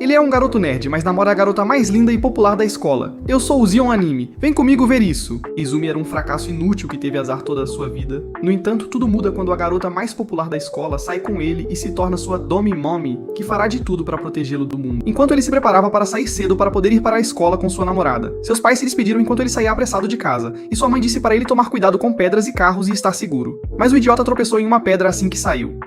Ele é um garoto nerd, mas namora a garota mais linda e popular da escola. Eu sou o Zion Anime, vem comigo ver isso. Izumi era um fracasso inútil que teve azar toda a sua vida. No entanto, tudo muda quando a garota mais popular da escola sai com ele e se torna sua Domi Mommy, que fará de tudo para protegê-lo do mundo. Enquanto ele se preparava para sair cedo para poder ir para a escola com sua namorada, seus pais se despediram enquanto ele saía apressado de casa, e sua mãe disse para ele tomar cuidado com pedras e carros e estar seguro. Mas o idiota tropeçou em uma pedra assim que saiu.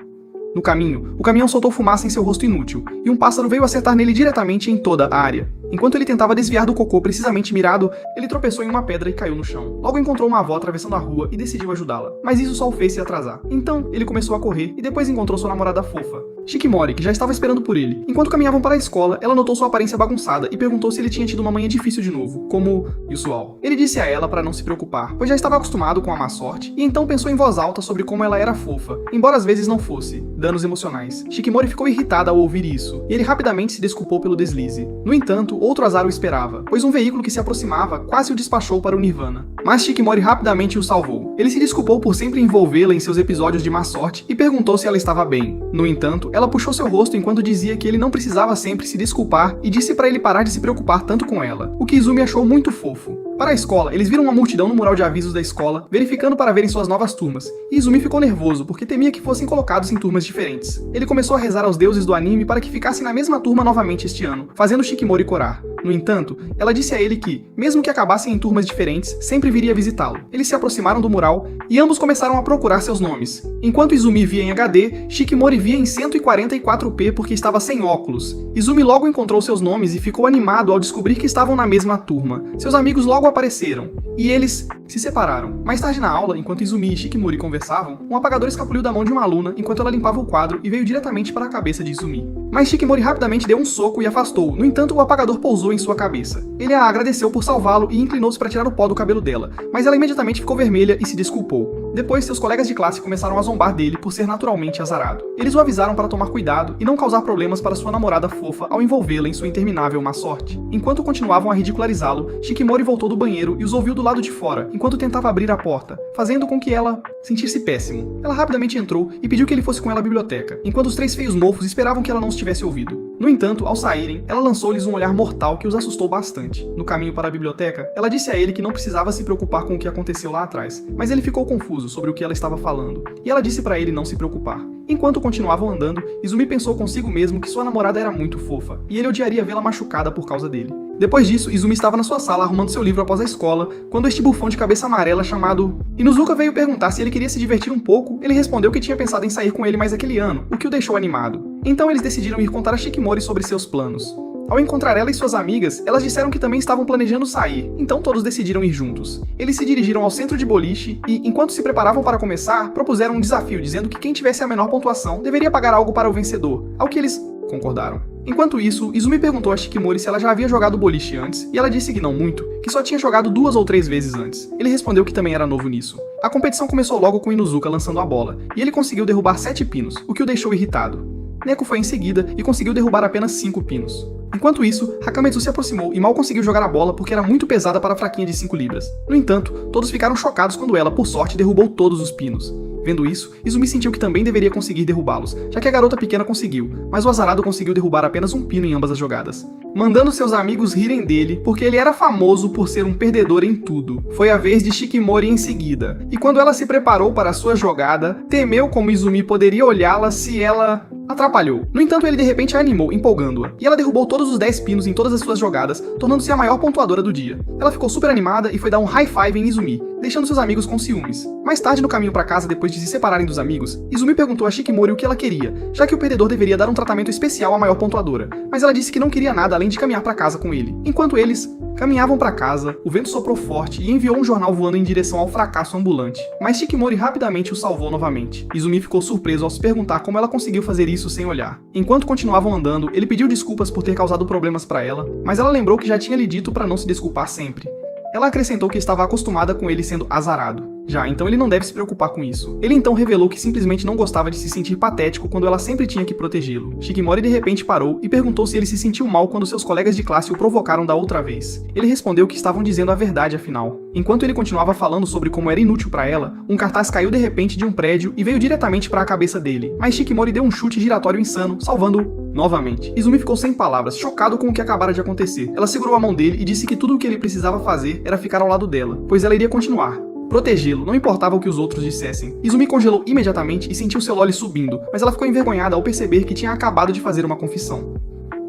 No caminho, o caminhão soltou fumaça em seu rosto inútil, e um pássaro veio acertar nele diretamente em toda a área. Enquanto ele tentava desviar do cocô precisamente mirado, ele tropeçou em uma pedra e caiu no chão. Logo encontrou uma avó atravessando a rua e decidiu ajudá-la, mas isso só o fez se atrasar. Então, ele começou a correr e depois encontrou sua namorada fofa, Shikimori, que já estava esperando por ele. Enquanto caminhavam para a escola, ela notou sua aparência bagunçada e perguntou se ele tinha tido uma manhã difícil de novo, como usual. Ele disse a ela para não se preocupar, pois já estava acostumado com a má sorte, e então pensou em voz alta sobre como ela era fofa, embora às vezes não fosse. Danos emocionais. Shikimori ficou irritada ao ouvir isso, e ele rapidamente se desculpou pelo deslize. No entanto, outro azar o esperava, pois um veículo que se aproximava quase o despachou para o Nirvana. Mas Shikimori rapidamente o salvou. Ele se desculpou por sempre envolvê-la em seus episódios de má sorte e perguntou se ela estava bem. No entanto, ela puxou seu rosto enquanto dizia que ele não precisava sempre se desculpar e disse para ele parar de se preocupar tanto com ela, o que Izumi achou muito fofo. Para a escola, eles viram uma multidão no mural de avisos da escola, verificando para verem suas novas turmas, e Izumi ficou nervoso porque temia que fossem colocados em turmas diferentes. Ele começou a rezar aos deuses do anime para que ficassem na mesma turma novamente este ano, fazendo Shikimori corar. No entanto, ela disse a ele que, mesmo que acabassem em turmas diferentes, sempre viria visitá-lo. Eles se aproximaram do mural e ambos começaram a procurar seus nomes. Enquanto Izumi via em HD, Shikimori via em 144p porque estava sem óculos. Izumi logo encontrou seus nomes e ficou animado ao descobrir que estavam na mesma turma. Seus amigos logo apareceram, e eles se separaram. Mais tarde na aula, enquanto Izumi e Shikimori conversavam, um apagador escapuliu da mão de uma aluna enquanto ela limpava o quadro e veio diretamente para a cabeça de Izumi. Mas Shikimori rapidamente deu um soco e afastou. No entanto, o apagador pousou em sua cabeça. Ele a agradeceu por salvá-lo e inclinou-se para tirar o pó do cabelo dela, mas ela imediatamente ficou vermelha e se desculpou. Depois, seus colegas de classe começaram a zombar dele por ser naturalmente azarado. Eles o avisaram para tomar cuidado e não causar problemas para sua namorada fofa ao envolvê-la em sua interminável má sorte. Enquanto continuavam a ridicularizá-lo, Shikimori voltou do banheiro e os ouviu do lado de fora, enquanto tentava abrir a porta, fazendo com que ela sentisse péssimo. Ela rapidamente entrou e pediu que ele fosse com ela à biblioteca, enquanto os três feios mofos esperavam que ela não os tivesse ouvido. No entanto, ao saírem, ela lançou-lhes um olhar mortal que os assustou bastante. No caminho para a biblioteca, ela disse a ele que não precisava se preocupar com o que aconteceu lá atrás, mas ele ficou confuso sobre o que ela estava falando, e ela disse para ele não se preocupar. Enquanto continuavam andando, Izumi pensou consigo mesmo que sua namorada era muito fofa, e ele odiaria vê-la machucada por causa dele. Depois disso, Izumi estava na sua sala arrumando seu livro após a escola, quando este bufão de cabeça amarela chamado Inuzuka veio perguntar se ele queria se divertir um pouco. Ele respondeu que tinha pensado em sair com ele mais aquele ano, o que o deixou animado. Então eles decidiram ir contar a Shikimori sobre seus planos. Ao encontrar ela e suas amigas, elas disseram que também estavam planejando sair, então todos decidiram ir juntos. Eles se dirigiram ao centro de boliche e, enquanto se preparavam para começar, propuseram um desafio dizendo que quem tivesse a menor pontuação deveria pagar algo para o vencedor, ao que eles concordaram. Enquanto isso, Izumi perguntou a Shikimori se ela já havia jogado boliche antes, e ela disse que não muito, que só tinha jogado 2 ou 3 vezes antes. Ele respondeu que também era novo nisso. A competição começou logo com Inuzuka lançando a bola, e ele conseguiu derrubar 7 pinos, o que o deixou irritado. Neko foi em seguida e conseguiu derrubar apenas 5 pinos. Enquanto isso, Hakametsu se aproximou e mal conseguiu jogar a bola porque era muito pesada para a fraquinha de 5 libras. No entanto, todos ficaram chocados quando ela, por sorte, derrubou todos os pinos. Vendo isso, Izumi sentiu que também deveria conseguir derrubá-los, já que a garota pequena conseguiu, mas o azarado conseguiu derrubar apenas um pino em ambas as jogadas, mandando seus amigos rirem dele porque ele era famoso por ser um perdedor em tudo. Foi a vez de Shikimori em seguida, e quando ela se preparou para a sua jogada, temeu como Izumi poderia olhá-la se ela atrapalhou. No entanto, ele de repente a animou, empolgando-a, e ela derrubou todos os 10 pinos em todas as suas jogadas, tornando-se a maior pontuadora do dia. Ela ficou super animada e foi dar um high five em Izumi, deixando seus amigos com ciúmes. Mais tarde, no caminho para casa, depois de se separarem dos amigos, Izumi perguntou a Shikimori o que ela queria, já que o perdedor deveria dar um tratamento especial à maior pontuadora, mas ela disse que não queria nada além de caminhar para casa com ele. Enquanto eles caminhavam para casa, o vento soprou forte e enviou um jornal voando em direção ao fracasso ambulante, mas Shikimori rapidamente o salvou novamente. Izumi ficou surpreso ao se perguntar como ela conseguiu fazer isso sem olhar. Enquanto continuavam andando, ele pediu desculpas por ter causado problemas para ela, mas ela lembrou que já tinha lhe dito para não se desculpar sempre. Ela acrescentou que estava acostumada com ele sendo azarado. Já, então ele não deve se preocupar com isso. Ele então revelou que simplesmente não gostava de se sentir patético quando ela sempre tinha que protegê-lo. Shikimori de repente parou e perguntou se ele se sentiu mal quando seus colegas de classe o provocaram da outra vez. Ele respondeu que estavam dizendo a verdade afinal. Enquanto ele continuava falando sobre como era inútil para ela, um cartaz caiu de repente de um prédio e veio diretamente para a cabeça dele. Mas Shikimori deu um chute giratório insano, salvando-o novamente. Izumi ficou sem palavras, chocado com o que acabara de acontecer. Ela segurou a mão dele e disse que tudo o que ele precisava fazer era ficar ao lado dela, pois ela iria continuar. Protegê-lo, não importava o que os outros dissessem. Izumi congelou imediatamente e sentiu seu olho subindo, mas ela ficou envergonhada ao perceber que tinha acabado de fazer uma confissão.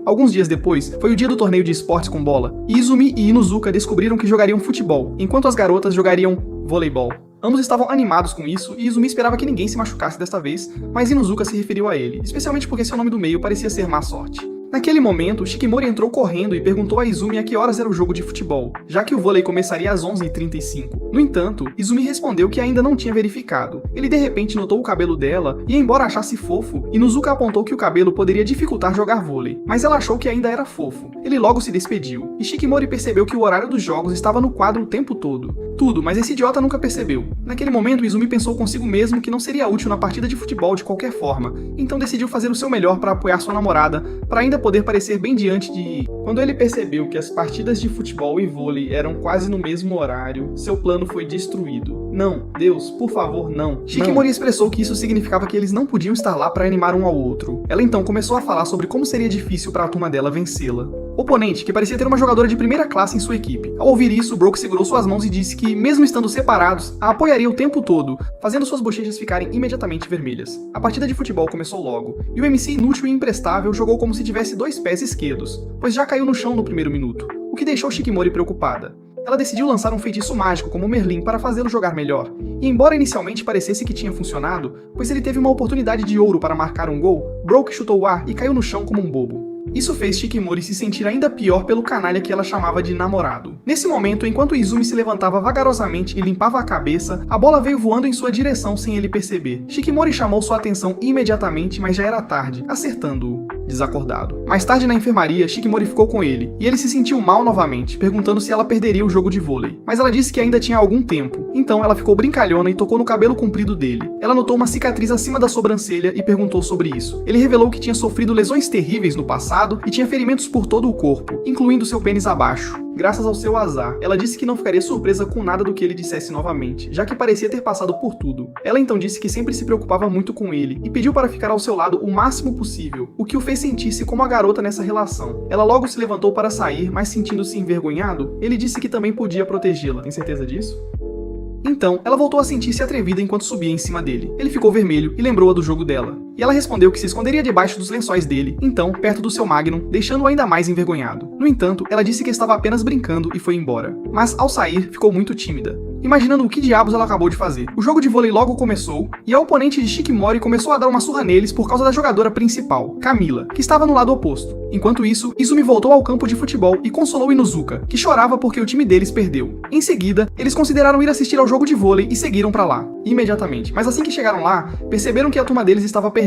Alguns dias depois, foi o dia do torneio de esportes com bola, e Izumi e Inuzuka descobriram que jogariam futebol, enquanto as garotas jogariam voleibol. Ambos estavam animados com isso, e Izumi esperava que ninguém se machucasse desta vez, mas Inuzuka se referiu a ele, especialmente porque seu nome do meio parecia ser má sorte. Naquele momento, Shikimori entrou correndo e perguntou a Izumi a que horas era o jogo de futebol, já que o vôlei começaria às 11h35. No entanto, Izumi respondeu que ainda não tinha verificado. Ele de repente notou o cabelo dela e, embora achasse fofo, Inuzuka apontou que o cabelo poderia dificultar jogar vôlei, mas ela achou que ainda era fofo. Ele logo se despediu, e Shikimori percebeu que o horário dos jogos estava no quadro o tempo todo. Tudo, mas esse idiota nunca percebeu. Naquele momento, Izumi pensou consigo mesmo que não seria útil na partida de futebol de qualquer forma, então decidiu fazer o seu melhor para apoiar sua namorada, para ainda poder parecer bem diante de... Quando ele percebeu que as partidas de futebol e vôlei eram quase no mesmo horário, seu plano foi destruído. Não, Deus, por favor, não. Shikimori expressou que isso significava que eles não podiam estar lá para animar um ao outro. Ela então começou a falar sobre como seria difícil para a turma dela vencê-la. O oponente, que parecia ter uma jogadora de primeira classe em sua equipe. Ao ouvir isso, Brook segurou suas mãos e disse que, mesmo estando separados, a apoiaria o tempo todo, fazendo suas bochechas ficarem imediatamente vermelhas. A partida de futebol começou logo, e o MC inútil e imprestável jogou como se tivesse 2 pés esquerdos, pois já caiu no chão no primeiro minuto, o que deixou Shikimori preocupada. Ela decidiu lançar um feitiço mágico como Merlin para fazê-lo jogar melhor, e embora inicialmente parecesse que tinha funcionado, pois ele teve uma oportunidade de ouro para marcar um gol, Brook chutou o ar e caiu no chão como um bobo. Isso fez Shikimori se sentir ainda pior pelo canalha que ela chamava de namorado. Nesse momento, enquanto Izumi se levantava vagarosamente e limpava a cabeça, a bola veio voando em sua direção sem ele perceber. Shikimori chamou sua atenção imediatamente, mas já era tarde, acertando-o, desacordado. Mais tarde na enfermaria, Shikimori ficou com ele, e ele se sentiu mal novamente, perguntando se ela perderia o jogo de vôlei. Mas ela disse que ainda tinha algum tempo, então ela ficou brincalhona e tocou no cabelo comprido dele. Ela notou uma cicatriz acima da sobrancelha e perguntou sobre isso. Ele revelou que tinha sofrido lesões terríveis no passado e tinha ferimentos por todo o corpo, incluindo seu pênis abaixo. Graças ao seu azar, ela disse que não ficaria surpresa com nada do que ele dissesse novamente, já que parecia ter passado por tudo. Ela então disse que sempre se preocupava muito com ele e pediu para ficar ao seu lado o máximo possível, o que o fez sentir-se como a garota nessa relação. Ela logo se levantou para sair, mas sentindo-se envergonhado, ele disse que também podia protegê-la. Tem certeza disso? Então, ela voltou a sentir-se atrevida enquanto subia em cima dele. Ele ficou vermelho e lembrou-a do jogo dela. E ela respondeu que se esconderia debaixo dos lençóis dele, então, perto do seu Magnum, deixando-o ainda mais envergonhado. No entanto, ela disse que estava apenas brincando e foi embora. Mas, ao sair, ficou muito tímida, imaginando o que diabos ela acabou de fazer. O jogo de vôlei logo começou, e a oponente de Shikimori começou a dar uma surra neles por causa da jogadora principal, Camila, que estava no lado oposto. Enquanto isso, Izumi voltou ao campo de futebol e consolou Inuzuka, que chorava porque o time deles perdeu. Em seguida, eles consideraram ir assistir ao jogo de vôlei e seguiram para lá, imediatamente. Mas assim que chegaram lá, perceberam que a turma deles estava perdendo.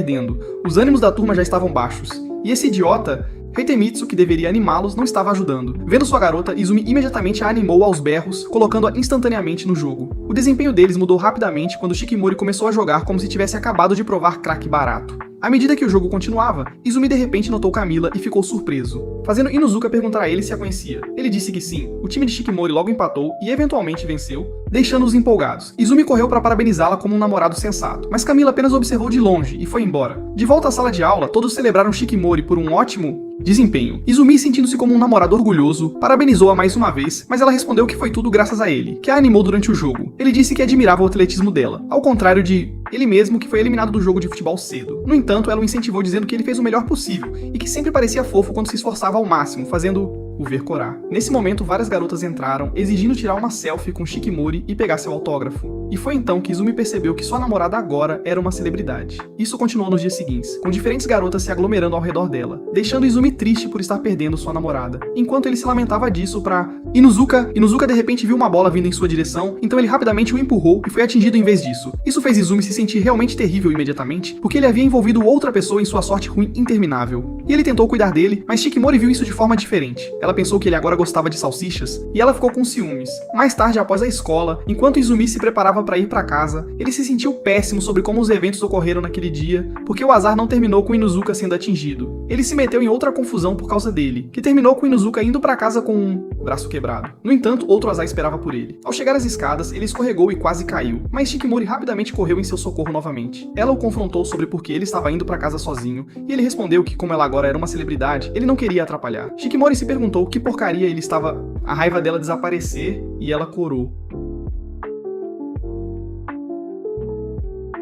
Os ânimos da turma já estavam baixos. E esse idiota, Heitemitsu, que deveria animá-los, não estava ajudando. Vendo sua garota, Izumi imediatamente a animou aos berros, colocando-a instantaneamente no jogo. O desempenho deles mudou rapidamente quando Shikimori começou a jogar como se tivesse acabado de provar crack barato. À medida que o jogo continuava, Izumi de repente notou Camila e ficou surpreso, fazendo Inuzuka perguntar a ele se a conhecia. Ele disse que sim. O time de Shikimori logo empatou e eventualmente venceu, deixando-os empolgados. Izumi correu para parabenizá-la como um namorado sensato, mas Camila apenas observou de longe e foi embora. De volta à sala de aula, todos celebraram Shikimori por um ótimo desempenho. Izumi, sentindo-se como um namorado orgulhoso, parabenizou-a mais uma vez, mas ela respondeu que foi tudo graças a ele, que a animou durante o jogo. Ele disse que admirava o atletismo dela, ao contrário de ele mesmo, que foi eliminado do jogo de futebol cedo. No entanto, ela o incentivou dizendo que ele fez o melhor possível e que sempre parecia fofo quando se esforçava ao máximo, fazendo o ver corar. Nesse momento, várias garotas entraram, exigindo tirar uma selfie com Shikimori e pegar seu autógrafo. E foi então que Izumi percebeu que sua namorada agora era uma celebridade. Isso continuou nos dias seguintes, com diferentes garotas se aglomerando ao redor dela, deixando Izumi triste por estar perdendo sua namorada. Enquanto ele se lamentava disso pra Inuzuka de repente viu uma bola vindo em sua direção, então ele rapidamente o empurrou e foi atingido em vez disso. Isso fez Izumi se sentir realmente terrível imediatamente, porque ele havia envolvido outra pessoa em sua sorte ruim interminável. E ele tentou cuidar dele, mas Shikimori viu isso de forma diferente. Ela ela pensou que ele agora gostava de salsichas e ela ficou com ciúmes. Mais tarde, após a escola, enquanto Izumi se preparava para ir para casa, ele se sentiu péssimo sobre como os eventos ocorreram naquele dia, porque o azar não terminou com Inuzuka sendo atingido. Ele se meteu em outra confusão por causa dele, que terminou com Inuzuka indo para casa com um braço quebrado. No entanto, outro azar esperava por ele. Ao chegar às escadas, ele escorregou e quase caiu, mas Shikimori rapidamente correu em seu socorro novamente. Ela o confrontou sobre por que ele estava indo para casa sozinho, e ele respondeu que, como ela agora era uma celebridade, ele não queria atrapalhar. Shikimori se perguntou que porcaria ele estava... A raiva dela desaparecer, e ela corou.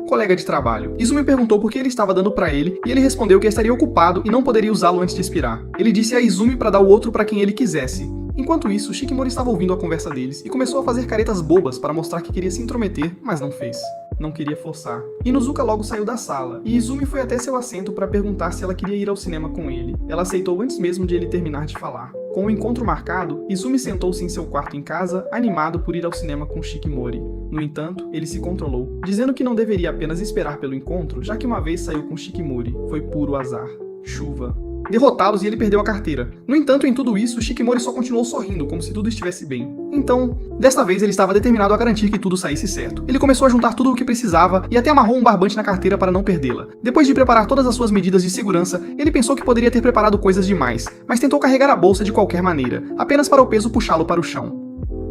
Colega de trabalho. Izumi perguntou por que ele estava dando pra ele, e ele respondeu que estaria ocupado e não poderia usá-lo antes de expirar. Ele disse a Izumi para dar o outro para quem ele quisesse. Enquanto isso, Shikimori estava ouvindo a conversa deles e começou a fazer caretas bobas para mostrar que queria se intrometer, mas não fez. Não queria forçar. Inuzuka logo saiu da sala, e Izumi foi até seu assento para perguntar se ela queria ir ao cinema com ele. Ela aceitou antes mesmo de ele terminar de falar. Com o encontro marcado, Izumi sentou-se em seu quarto em casa, animado por ir ao cinema com Shikimori. No entanto, ele se controlou, dizendo que não deveria apenas esperar pelo encontro, já que uma vez saiu com Shikimori. Foi puro azar. Chuva. Derrotá-los e ele perdeu a carteira. No entanto, em tudo isso, Shikimori só continuou sorrindo, como se tudo estivesse bem. Então, desta vez ele estava determinado a garantir que tudo saísse certo. Ele começou a juntar tudo o que precisava e até amarrou um barbante na carteira para não perdê-la. Depois de preparar todas as suas medidas de segurança, ele pensou que poderia ter preparado coisas demais, mas tentou carregar a bolsa de qualquer maneira, apenas para o peso puxá-lo para o chão.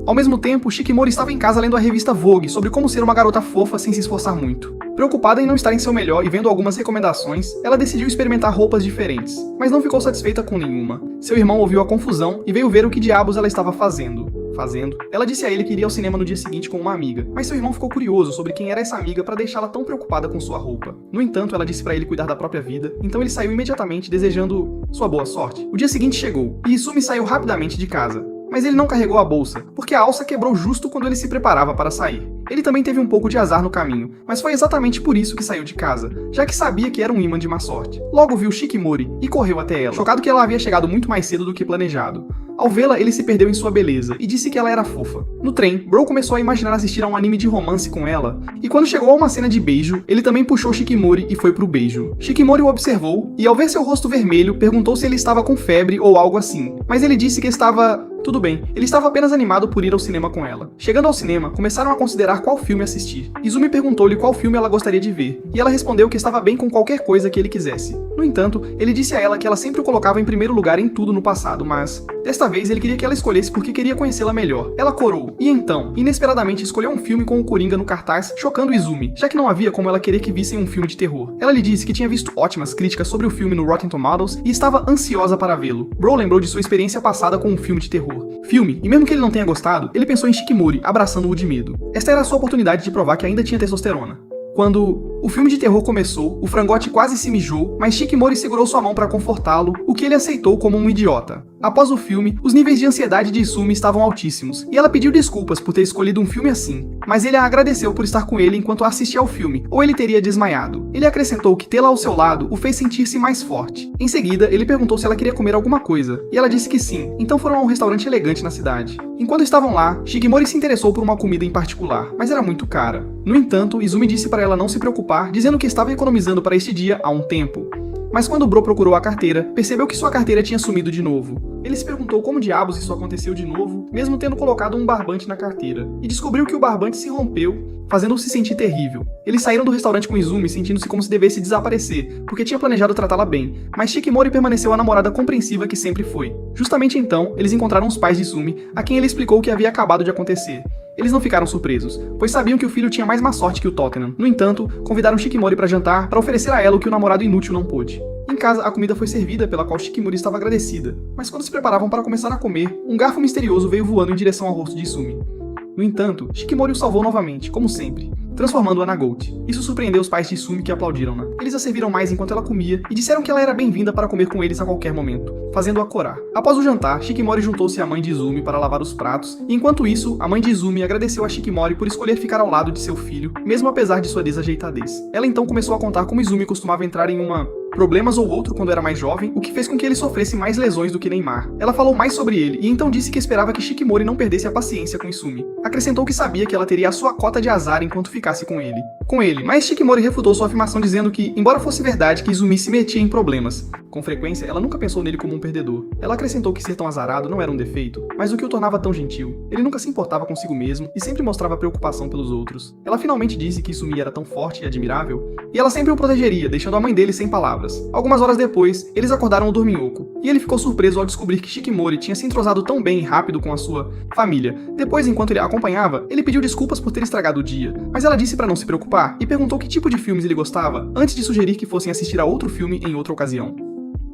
Ao mesmo tempo, Shikimori estava em casa lendo a revista Vogue sobre como ser uma garota fofa sem se esforçar muito. Preocupada em não estar em seu melhor e vendo algumas recomendações, ela decidiu experimentar roupas diferentes, mas não ficou satisfeita com nenhuma. Seu irmão ouviu a confusão e veio ver o que diabos ela estava fazendo. Ela disse a ele que iria ao cinema no dia seguinte com uma amiga, mas seu irmão ficou curioso sobre quem era essa amiga para deixá-la tão preocupada com sua roupa. No entanto, ela disse para ele cuidar da própria vida, então ele saiu imediatamente desejando sua boa sorte. O dia seguinte chegou, e Izumi saiu rapidamente de casa. Mas ele não carregou a bolsa, porque a alça quebrou justo quando ele se preparava para sair. Ele também teve um pouco de azar no caminho, mas foi exatamente por isso que saiu de casa, já que sabia que era um imã de má sorte. Logo viu Shikimori e correu até ela, chocado que ela havia chegado muito mais cedo do que planejado. Ao vê-la, ele se perdeu em sua beleza e disse que ela era fofa. No trem, Bro começou a imaginar assistir a um anime de romance com ela, e quando chegou a uma cena de beijo, ele também puxou Shikimori e foi pro beijo. Shikimori o observou e, ao ver seu rosto vermelho, perguntou se ele estava com febre ou algo assim, mas ele disse que estava... Tudo bem, ele estava apenas animado por ir ao cinema com ela. Chegando ao cinema, começaram a considerar qual filme assistir. Izumi perguntou-lhe qual filme ela gostaria de ver, e ela respondeu que estava bem com qualquer coisa que ele quisesse. No entanto, ele disse a ela que ela sempre o colocava em primeiro lugar em tudo no passado, mas... desta vez ele queria que ela escolhesse porque queria conhecê-la melhor. Ela corou, e então, inesperadamente escolheu um filme com o Coringa no cartaz, chocando Izumi, já que não havia como ela querer que vissem um filme de terror. Ela lhe disse que tinha visto ótimas críticas sobre o filme no Rotten Tomatoes e estava ansiosa para vê-lo. Bro lembrou de sua experiência passada com um filme de terror. E mesmo que ele não tenha gostado, ele pensou em Shikimori, abraçando-o de medo. Esta era a sua oportunidade de provar que ainda tinha testosterona. Quando o filme de terror começou, o frangote quase se mijou, mas Shikimori segurou sua mão para confortá-lo, o que ele aceitou como um idiota. Após o filme, os níveis de ansiedade de Izumi estavam altíssimos, e ela pediu desculpas por ter escolhido um filme assim, mas ele a agradeceu por estar com ele enquanto assistia ao filme, ou ele teria desmaiado. Ele acrescentou que tê-la ao seu lado o fez sentir-se mais forte. Em seguida, ele perguntou se ela queria comer alguma coisa, e ela disse que sim, então foram a um restaurante elegante na cidade. Enquanto estavam lá, Shikimori se interessou por uma comida em particular, mas era muito cara. No entanto, Izumi disse para ela não se preocupar, dizendo que estava economizando para este dia há um tempo. Mas quando Bro procurou a carteira, percebeu que sua carteira tinha sumido de novo. Ele se perguntou como diabos isso aconteceu de novo, mesmo tendo colocado um barbante na carteira, e descobriu que o barbante se rompeu, fazendo-o se sentir terrível. Eles saíram do restaurante com Izumi sentindo-se como se devesse desaparecer, porque tinha planejado tratá-la bem, mas Shikimori permaneceu a namorada compreensiva que sempre foi. Justamente então, eles encontraram os pais de Izumi, a quem ele explicou o que havia acabado de acontecer. Eles não ficaram surpresos, pois sabiam que o filho tinha mais má sorte que o Tottenham. No entanto, convidaram Shikimori para jantar para oferecer a ela o que o namorado inútil não pôde. Em casa, a comida foi servida, pela qual Shikimori estava agradecida, mas quando se preparavam para começar a comer, um garfo misterioso veio voando em direção ao rosto de Izumi. No entanto, Shikimori o salvou novamente, como sempre, transformando-a na Gold. Isso surpreendeu os pais de Izumi, que aplaudiram-na. Eles a serviram mais enquanto ela comia e disseram que ela era bem-vinda para comer com eles a qualquer momento, fazendo-a corar. Após o jantar, Shikimori juntou-se à mãe de Izumi para lavar os pratos, e enquanto isso, a mãe de Izumi agradeceu a Shikimori por escolher ficar ao lado de seu filho, mesmo apesar de sua desajeitadez. Ela então começou a contar como Izumi costumava entrar em problemas ou outro quando era mais jovem, o que fez com que ele sofresse mais lesões do que Neymar. Ela falou mais sobre ele e então disse que esperava que Shikimori não perdesse a paciência com Izumi. Acrescentou que sabia que ela teria a sua cota de azar enquanto ficasse com ele. Mas Shikimori refutou sua afirmação dizendo que, embora fosse verdade que Izumi se metia em problemas, Com frequência, ela nunca pensou nele como um perdedor. Ela acrescentou que ser tão azarado não era um defeito, mas o que o tornava tão gentil. Ele nunca se importava consigo mesmo e sempre mostrava preocupação pelos outros. Ela finalmente disse que Izumi era tão forte e admirável, e ela sempre o protegeria, deixando a mãe dele sem palavras. Algumas horas depois, eles acordaram no dorminhoco, e ele ficou surpreso ao descobrir que Shikimori tinha se entrosado tão bem e rápido com a sua família. Depois, enquanto ele a acompanhava, ele pediu desculpas por ter estragado o dia, mas ela disse para não se preocupar e perguntou que tipo de filmes ele gostava, antes de sugerir que fossem assistir a outro filme em outra ocasião.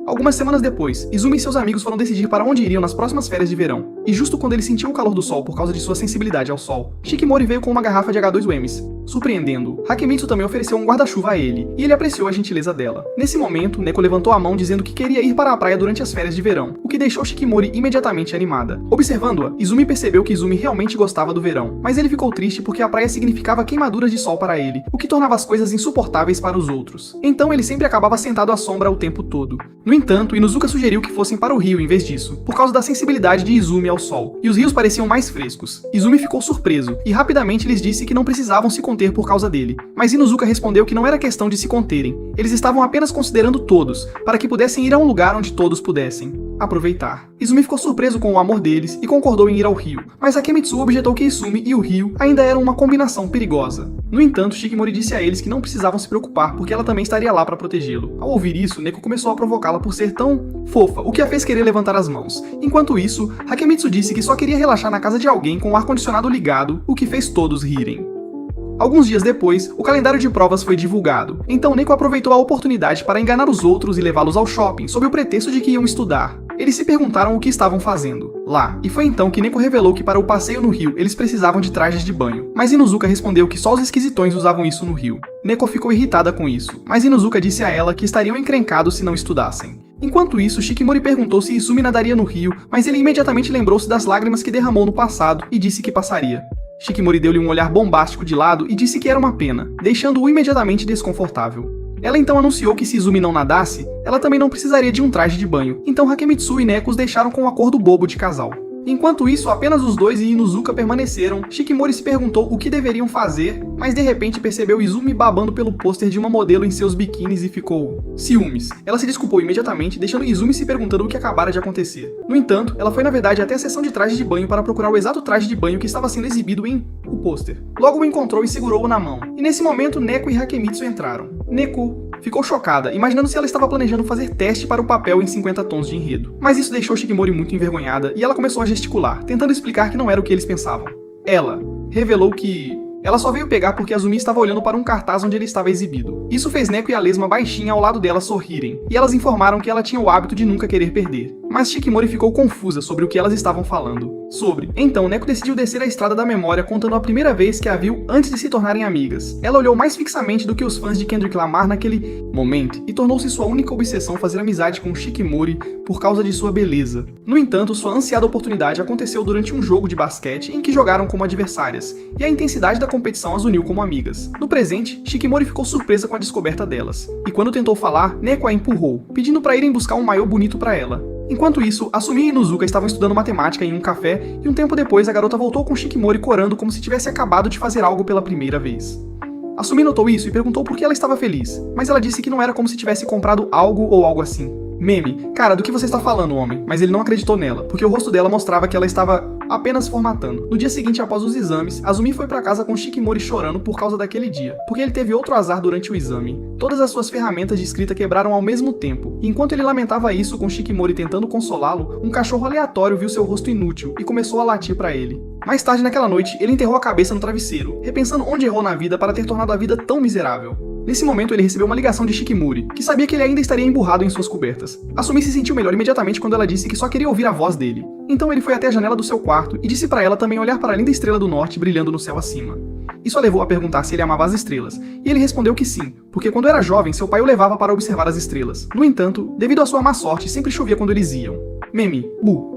Algumas semanas depois, Izumi e seus amigos foram decidir para onde iriam nas próximas férias de verão, e justo quando ele sentiu o calor do sol por causa de sua sensibilidade ao sol, Shikimori veio com uma garrafa de H2O's. Surpreendendo-o, Hakemitsu também ofereceu um guarda-chuva a ele, e ele apreciou a gentileza dela. Nesse momento, Neko levantou a mão dizendo que queria ir para a praia durante as férias de verão, o que deixou Shikimori imediatamente animada. Observando-a, Izumi percebeu que Izumi realmente gostava do verão, mas ele ficou triste porque a praia significava queimaduras de sol para ele, o que tornava as coisas insuportáveis para os outros. Então ele sempre acabava sentado à sombra o tempo todo. No entanto, Inuzuka sugeriu que fossem para o rio em vez disso, por causa da sensibilidade de Izumi ao sol, e os rios pareciam mais frescos. Izumi ficou surpreso, e rapidamente lhes disse que não precisavam se conter por causa dele, mas Inuzuka respondeu que não era questão de se conterem, eles estavam apenas considerando todos, para que pudessem ir a um lugar onde todos pudessem aproveitar. Izumi ficou surpreso com o amor deles e concordou em ir ao rio, mas Hakemitsu objetou que Izumi e o rio ainda eram uma combinação perigosa. No entanto, Shikimori disse a eles que não precisavam se preocupar porque ela também estaria lá para protegê-lo. Ao ouvir isso, Neko começou a provocá-la por ser tão fofa, o que a fez querer levantar as mãos. Enquanto isso, Hakemitsu disse que só queria relaxar na casa de alguém com o ar-condicionado ligado, o que fez todos rirem. Alguns dias depois, o calendário de provas foi divulgado, então Neko aproveitou a oportunidade para enganar os outros e levá-los ao shopping, sob o pretexto de que iam estudar. Eles se perguntaram o que estavam fazendo lá, e foi então que Neko revelou que para o passeio no rio eles precisavam de trajes de banho, mas Inuzuka respondeu que só os esquisitões usavam isso no rio. Neko ficou irritada com isso, mas Inuzuka disse a ela que estariam encrencados se não estudassem. Enquanto isso, Shikimori perguntou se Izumi nadaria no rio, mas ele imediatamente lembrou-se das lágrimas que derramou no passado e disse que passaria. Shikimori deu-lhe um olhar bombástico de lado e disse que era uma pena, deixando-o imediatamente desconfortável. Ela então anunciou que se Izumi não nadasse, ela também não precisaria de um traje de banho, então Hakemitsu e Neko os deixaram com um acordo bobo de casal. Enquanto isso, apenas os dois e Inuzuka permaneceram. Shikimori se perguntou o que deveriam fazer, mas de repente percebeu Izumi babando pelo pôster de uma modelo em seus biquínis e ficou ciúmes. Ela se desculpou imediatamente, deixando Izumi se perguntando o que acabara de acontecer. No entanto, ela foi na verdade até a seção de trajes de banho para procurar o exato traje de banho que estava sendo exibido em o pôster. Logo o encontrou e segurou-o na mão. E nesse momento, Neko e Hakemitsu entraram. Neko ficou chocada, imaginando se ela estava planejando fazer teste para o papel em 50 tons de enredo. Mas isso deixou Shikimori muito envergonhada e ela começou a gesticular, tentando explicar que não era o que eles pensavam. Ela revelou que ela só veio pegar porque Azumi estava olhando para um cartaz onde ele estava exibido. Isso fez Neko e a lesma baixinha ao lado dela sorrirem, e elas informaram que ela tinha o hábito de nunca querer perder. Mas Shikimori ficou confusa sobre o que elas estavam falando. Então, Neko decidiu descer a estrada da memória contando a primeira vez que a viu antes de se tornarem amigas. Ela olhou mais fixamente do que os fãs de Kendrick Lamar naquele momento, e tornou-se sua única obsessão fazer amizade com Shikimori por causa de sua beleza. No entanto, sua ansiada oportunidade aconteceu durante um jogo de basquete em que jogaram como adversárias, e a intensidade da competição as uniu como amigas. No presente, Shikimori ficou surpresa com a descoberta delas, e quando tentou falar, Neko a empurrou, pedindo para irem buscar um maiô bonito para ela. Enquanto isso, Asumi e Inuzuka estavam estudando matemática em um café, e um tempo depois a garota voltou com Shikimori corando como se tivesse acabado de fazer algo pela primeira vez. Asumi notou isso e perguntou por que ela estava feliz, mas ela disse que não era como se tivesse comprado algo ou algo assim. Meme, cara, do que você está falando, homem? Mas ele não acreditou nela, porque o rosto dela mostrava que ela estava apenas formatando. No dia seguinte, após os exames, Azumi foi para casa com Shikimori chorando por causa daquele dia, porque ele teve outro azar durante o exame. Todas as suas ferramentas de escrita quebraram ao mesmo tempo, e enquanto ele lamentava isso com Shikimori tentando consolá-lo, um cachorro aleatório viu seu rosto inútil e começou a latir para ele. Mais tarde naquela noite, ele enterrou a cabeça no travesseiro, repensando onde errou na vida para ter tornado a vida tão miserável. Nesse momento, ele recebeu uma ligação de Shikimori, que sabia que ele ainda estaria emburrado em suas cobertas. Asumi se sentiu melhor imediatamente quando ela disse que só queria ouvir a voz dele. Então ele foi até a janela do seu quarto e disse para ela também olhar para a linda estrela do norte brilhando no céu acima. Isso a levou a perguntar se ele amava as estrelas, e ele respondeu que sim, porque quando era jovem, seu pai o levava para observar as estrelas. No entanto, devido à sua má sorte, sempre chovia quando eles iam. Meme,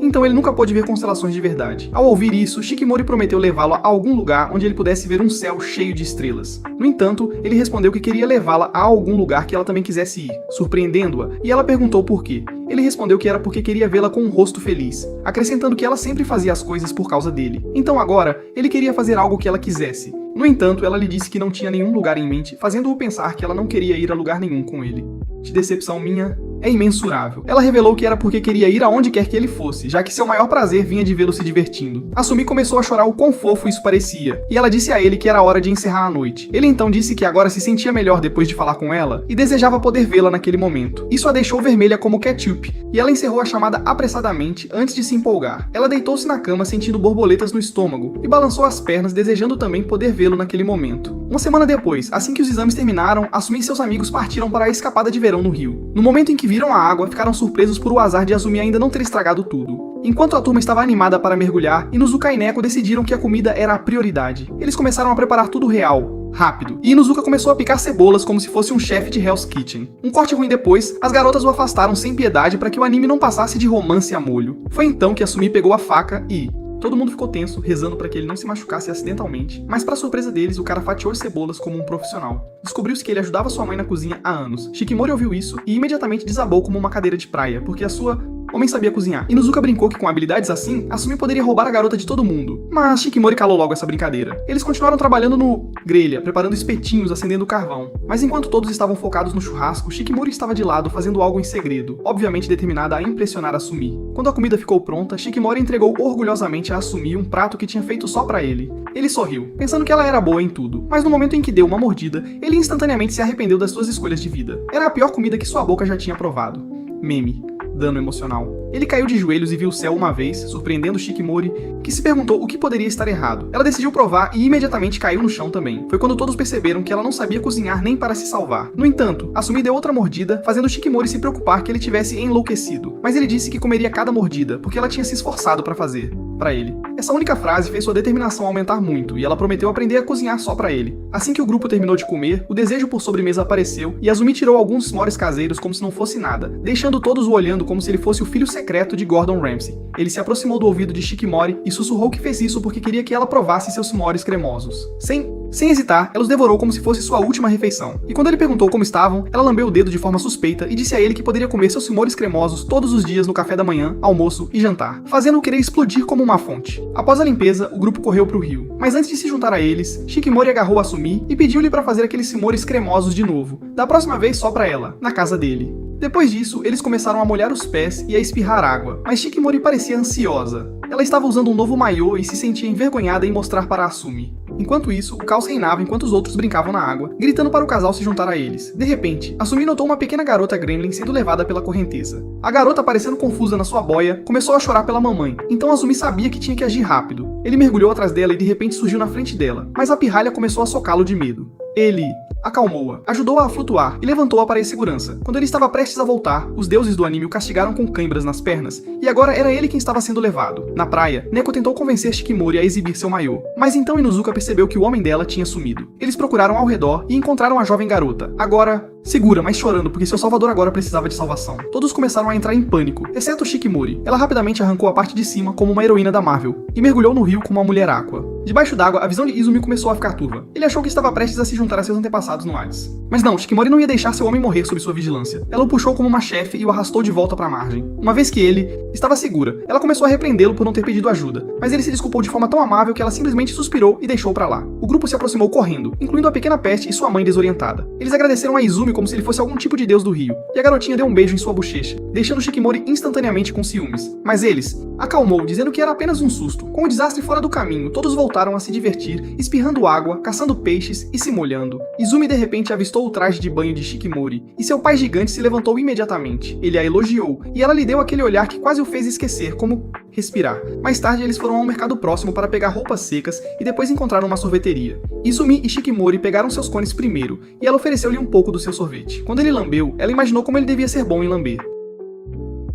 então ele nunca pôde ver constelações de verdade. Ao ouvir isso, Shikimori prometeu levá-lo a algum lugar onde ele pudesse ver um céu cheio de estrelas. No entanto, ele respondeu que queria levá-la a algum lugar que ela também quisesse ir, surpreendendo-a, e ela perguntou por quê. Ele respondeu que era porque queria vê-la com um rosto feliz, acrescentando que ela sempre fazia as coisas por causa dele. Então agora, ele queria fazer algo que ela quisesse. No entanto, ela lhe disse que não tinha nenhum lugar em mente, fazendo-o pensar que ela não queria ir a lugar nenhum com ele. De decepção minha, é imensurável. Ela revelou que era porque queria ir aonde quer que ele fosse, já que seu maior prazer vinha de vê-lo se divertindo. Asumi começou a chorar o quão fofo isso parecia, e ela disse a ele que era hora de encerrar a noite. Ele então disse que agora se sentia melhor depois de falar com ela, e desejava poder vê-la naquele momento. Isso a deixou vermelha como ketchup, e ela encerrou a chamada apressadamente antes de se empolgar. Ela deitou-se na cama sentindo borboletas no estômago, e balançou as pernas desejando também poder vê-lo naquele momento. Uma semana depois, assim que os exames terminaram, Asumi e seus amigos partiram para a escapada de verão no rio. No momento em que viram a água, ficaram surpresos por o azar de Asumi ainda não ter estragado tudo. Enquanto a turma estava animada para mergulhar, Inuzuka e Neko decidiram que a comida era a prioridade. Eles começaram a preparar tudo real, rápido, e Inuzuka começou a picar cebolas como se fosse um chefe de Hell's Kitchen. Um corte ruim depois, as garotas o afastaram sem piedade para que o anime não passasse de romance a molho. Foi então que Asumi pegou a faca e... todo mundo ficou tenso, rezando para que ele não se machucasse acidentalmente, mas para surpresa deles, o cara fatiou as cebolas como um profissional. Descobriu-se que ele ajudava sua mãe na cozinha há anos. Shikimori ouviu isso e imediatamente desabou como uma cadeira de praia, porque a sua homem sabia cozinhar. Inuzuka brincou que com habilidades assim, Asumi poderia roubar a garota de todo mundo. Mas Shikimori calou logo essa brincadeira. Eles continuaram trabalhando no grelha, preparando espetinhos, acendendo carvão. Mas enquanto todos estavam focados no churrasco, Shikimori estava de lado fazendo algo em segredo, obviamente determinada a impressionar Asumi. Quando a comida ficou pronta, Shikimori entregou orgulhosamente a Asumi um prato que tinha feito só pra ele. Ele sorriu, pensando que ela era boa em tudo, mas no momento em que deu uma mordida, ele instantaneamente se arrependeu das suas escolhas de vida. Era a pior comida que sua boca já tinha provado. Meme. Dano emocional. Ele caiu de joelhos e viu o céu uma vez, surpreendendo Shikimori, que se perguntou o que poderia estar errado. Ela decidiu provar e imediatamente caiu no chão também. Foi quando todos perceberam que ela não sabia cozinhar nem para se salvar. No entanto, Asumi deu outra mordida, fazendo Shikimori se preocupar que ele tivesse enlouquecido. Mas ele disse que comeria cada mordida, porque ela tinha se esforçado para fazer. Para ele. Essa única frase fez sua determinação aumentar muito, e ela prometeu aprender a cozinhar só para ele. Assim que o grupo terminou de comer, o desejo por sobremesa apareceu, e Asumi tirou alguns s'mores caseiros como se não fosse nada, deixando todos o olhando como se ele fosse o filho secreto de Gordon Ramsay. Ele se aproximou do ouvido de Shikimori e sussurrou que fez isso porque queria que ela provasse seus s'mores cremosos. Sem hesitar, ela os devorou como se fosse sua última refeição. E quando ele perguntou como estavam, ela lambeu o dedo de forma suspeita e disse a ele que poderia comer seus s'mores cremosos todos os dias no café da manhã, almoço e jantar, fazendo-o querer explodir como uma fonte. Após a limpeza, o grupo correu para o rio. Mas antes de se juntar a eles, Shikimori agarrou Asumi e pediu-lhe para fazer aqueles s'mores cremosos de novo, da próxima vez só para ela, na casa dele. Depois disso, eles começaram a molhar os pés e a espirrar água, mas Shikimori parecia ansiosa. Ela estava usando um novo maiô e se sentia envergonhada em mostrar para Asumi. Enquanto isso, o caos reinava enquanto os outros brincavam na água, gritando para o casal se juntar a eles. De repente, Asumi notou uma pequena garota gremlin sendo levada pela correnteza. A garota, parecendo confusa na sua boia, começou a chorar pela mamãe, então Asumi sabia que tinha que agir rápido. Ele mergulhou atrás dela e de repente surgiu na frente dela, mas a pirralha começou a socá-lo de medo. Ele acalmou-a, ajudou-a a flutuar e levantou-a para a segurança. Quando ele estava prestes a voltar, os deuses do anime o castigaram com cãibras nas pernas, e agora era ele quem estava sendo levado. Na praia, Neko tentou convencer Shikimori a exibir seu maiô, mas então Inuzuka percebeu que o homem dela tinha sumido. Eles procuraram ao redor e encontraram a jovem garota, agora segura, mas chorando porque seu salvador agora precisava de salvação. Todos começaram a entrar em pânico, exceto Shikimori. Ela rapidamente arrancou a parte de cima como uma heroína da Marvel, e mergulhou no rio como uma mulher áqua. Debaixo d'água, a visão de Izumi começou a ficar turva. Ele achou que estava prestes a se juntar a seus antepassados no Hades. Mas não, Shikimori não ia deixar seu homem morrer sob sua vigilância. Ela o puxou como uma chefe e o arrastou de volta para a margem. Uma vez que ele estava segura, ela começou a repreendê-lo por não ter pedido ajuda, mas ele se desculpou de forma tão amável que ela simplesmente suspirou e deixou para lá. O grupo se aproximou correndo, incluindo a pequena peste e sua mãe desorientada. Eles agradeceram a Izumi como se ele fosse algum tipo de deus do rio, e a garotinha deu um beijo em sua bochecha, deixando Shikimori instantaneamente com ciúmes. Mas eles acalmou, dizendo que era apenas um susto. Com o desastre fora do caminho, todos voltaram a se divertir, espirrando água, caçando peixes e se molhando. Izumi de repente avistou o traje de banho de Shikimori, e seu pai gigante se levantou imediatamente. Ele a elogiou, e ela lhe deu aquele olhar que quase o fez esquecer como respirar. Mais tarde eles foram a um mercado próximo para pegar roupas secas e depois encontraram uma sorveteria. Izumi e Shikimori pegaram seus cones primeiro, e ela ofereceu-lhe um pouco do seu sorvete. Quando ele lambeu, ela imaginou como ele devia ser bom em lamber.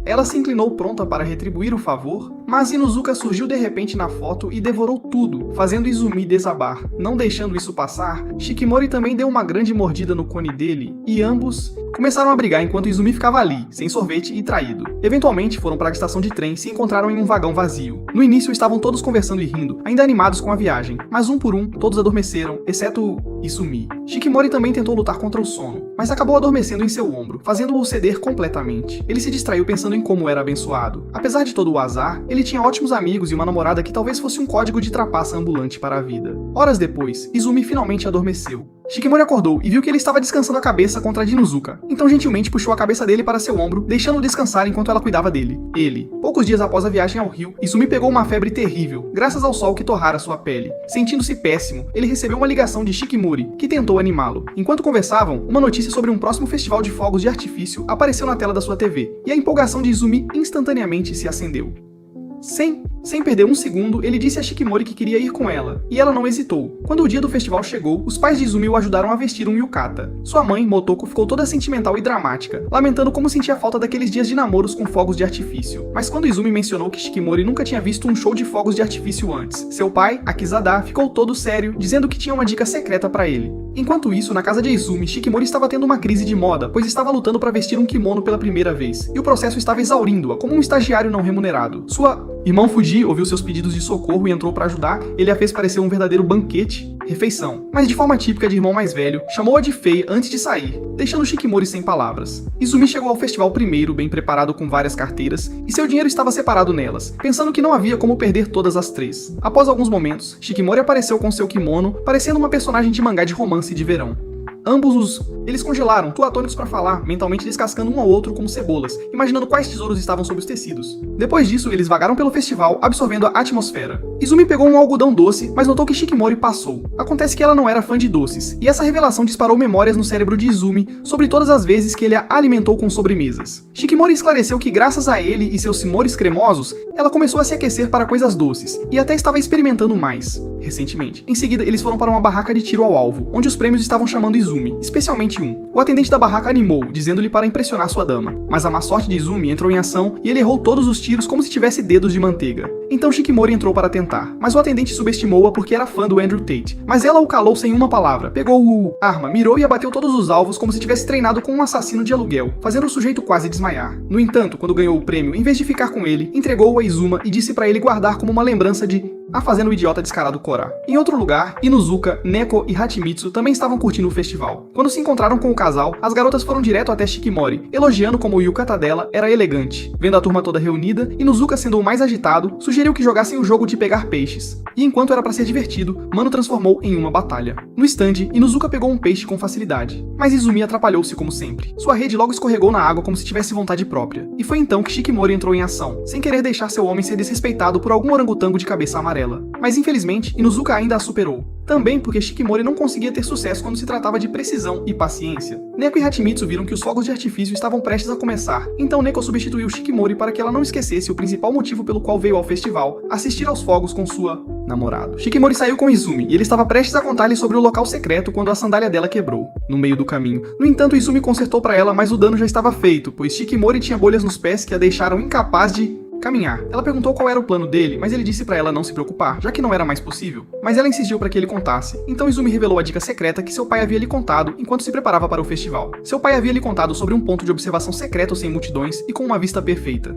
Ela se inclinou pronta para retribuir o favor, mas Inuzuka surgiu de repente na foto e devorou tudo, fazendo Izumi desabar. Não deixando isso passar, Shikimori também deu uma grande mordida no cone dele, e ambos Começaram a brigar enquanto Izumi ficava ali, sem sorvete e traído. Eventualmente foram para a estação de trem e se encontraram em um vagão vazio. No início estavam todos conversando e rindo, ainda animados com a viagem, mas um por um, todos adormeceram, exceto Izumi. Shikimori também tentou lutar contra o sono, mas acabou adormecendo em seu ombro, fazendo-o ceder completamente. Ele se distraiu pensando em como era abençoado. Apesar de todo o azar, ele tinha ótimos amigos e uma namorada que talvez fosse um código de trapaça ambulante para a vida. Horas depois, Izumi finalmente adormeceu. Shikimori acordou e viu que ele estava descansando a cabeça contra Jinuzuka, então gentilmente puxou a cabeça dele para seu ombro, deixando-o descansar enquanto ela cuidava dele. Poucos dias após a viagem ao rio, Izumi pegou uma febre terrível, graças ao sol que torrara sua pele. Sentindo-se péssimo, ele recebeu uma ligação de Shikimori, que tentou animá-lo. Enquanto conversavam, uma notícia sobre um próximo festival de fogos de artifício apareceu na tela da sua TV, e a empolgação de Izumi instantaneamente se acendeu. Sem perder um segundo, ele disse a Shikimori que queria ir com ela, e ela não hesitou. Quando o dia do festival chegou, os pais de Izumi o ajudaram a vestir um yukata. Sua mãe, Motoko, ficou toda sentimental e dramática, lamentando como sentia falta daqueles dias de namoros com fogos de artifício. Mas quando Izumi mencionou que Shikimori nunca tinha visto um show de fogos de artifício antes, seu pai, Akizada, ficou todo sério, dizendo que tinha uma dica secreta para ele. Enquanto isso, na casa de Izumi, Shikimori estava tendo uma crise de moda, pois estava lutando para vestir um kimono pela primeira vez, e o processo estava exaurindo-a como um estagiário não remunerado. Sua irmã Fuji ouviu seus pedidos de socorro e entrou para ajudar. Ele a fez parecer um verdadeiro banquete, refeição. Mas de forma típica de irmão mais velho, chamou-a de feia antes de sair, deixando Shikimori sem palavras. Izumi chegou ao festival primeiro, bem preparado com várias carteiras, e seu dinheiro estava separado nelas, pensando que não havia como perder todas as três. Após alguns momentos, Shikimori apareceu com seu kimono, parecendo uma personagem de mangá de romance de verão. Eles congelaram, atônitos para falar, mentalmente descascando um ao outro como cebolas, imaginando quais tesouros estavam sob os tecidos. Depois disso, eles vagaram pelo festival, absorvendo a atmosfera. Izumi pegou um algodão doce, mas notou que Shikimori passou. Acontece que ela não era fã de doces, e essa revelação disparou memórias no cérebro de Izumi sobre todas as vezes que ele a alimentou com sobremesas. Shikimori esclareceu que graças a ele e seus simores cremosos, ela começou a se aquecer para coisas doces, e até estava experimentando mais, recentemente. Em seguida, eles foram para uma barraca de tiro ao alvo, onde os prêmios estavam chamando Izumi, especialmente um. O atendente da barraca animou, dizendo-lhe para impressionar sua dama. Mas a má sorte de Izumi entrou em ação e ele errou todos os tiros como se tivesse dedos de manteiga. Então Shikimori entrou para tentar, mas o atendente subestimou-a porque era fã do Andrew Tate. Mas ela o calou sem uma palavra, pegou arma, mirou e abateu todos os alvos como se tivesse treinado com um assassino de aluguel, fazendo o sujeito quase desmaiar. No entanto, quando ganhou o prêmio, em vez de ficar com ele, entregou-o a Izuma e disse para ele guardar como uma lembrança de a fazendo o idiota descarado Korra. Em outro lugar, Inuzuka, Neko e Hachimitsu também estavam curtindo o festival. Quando se encontraram com o casal, as garotas foram direto até Shikimori, elogiando como o yukata dela era elegante. Vendo a turma toda reunida, Inuzuka sendo o mais agitado, sugeriu que jogassem o jogo de pegar peixes. E enquanto era para ser divertido, Mano transformou em uma batalha. No stand, Inuzuka pegou um peixe com facilidade, mas Izumi atrapalhou-se como sempre. Sua rede logo escorregou na água como se tivesse vontade própria. E foi então que Shikimori entrou em ação, sem querer deixar seu homem ser desrespeitado por algum orangotango de cabeça amarela. Mas infelizmente, Inuzuka ainda a superou. Também porque Shikimori não conseguia ter sucesso quando se tratava de precisão e paciência. Neko e Hachimitsu viram que os fogos de artifício estavam prestes a começar, então Neko substituiu Shikimori para que ela não esquecesse o principal motivo pelo qual veio ao festival, assistir aos fogos com sua namorado. Shikimori saiu com Izumi, e ele estava prestes a contar-lhe sobre o local secreto quando a sandália dela quebrou, no meio do caminho. No entanto, Izumi consertou para ela, mas o dano já estava feito, pois Shikimori tinha bolhas nos pés que a deixaram incapaz de caminhar. Ela perguntou qual era o plano dele, mas ele disse pra ela não se preocupar, já que não era mais possível. Mas ela insistiu para que ele contasse. Então Izumi revelou a dica secreta que seu pai havia lhe contado enquanto se preparava para o festival. Seu pai havia lhe contado sobre um ponto de observação secreto sem multidões e com uma vista perfeita.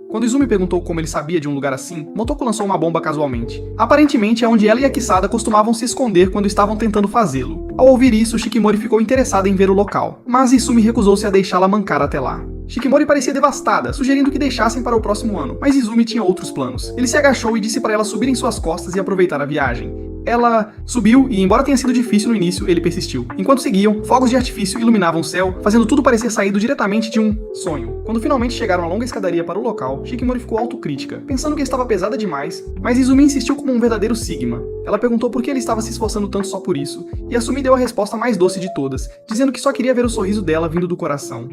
Quando Izumi perguntou como ele sabia de um lugar assim, Motoko lançou uma bomba casualmente. Aparentemente é onde ela e a Kisada costumavam se esconder quando estavam tentando fazê-lo. Ao ouvir isso, Shikimori ficou interessada em ver o local, mas Izumi recusou-se a deixá-la mancar até lá. Shikimori parecia devastada, sugerindo que deixassem para o próximo ano, mas Izumi tinha outros planos. Ele se agachou e disse para ela subir em suas costas e aproveitar a viagem. Ela subiu e, embora tenha sido difícil no início, ele persistiu. Enquanto seguiam, fogos de artifício iluminavam o céu, fazendo tudo parecer saído diretamente de um sonho. Quando finalmente chegaram a longa escadaria para o local, Shikimori ficou autocrítica, pensando que estava pesada demais, mas Izumi insistiu como um verdadeiro Sigma. Ela perguntou por que ele estava se esforçando tanto só por isso, e Izumi deu a resposta mais doce de todas, dizendo que só queria ver o sorriso dela vindo do coração.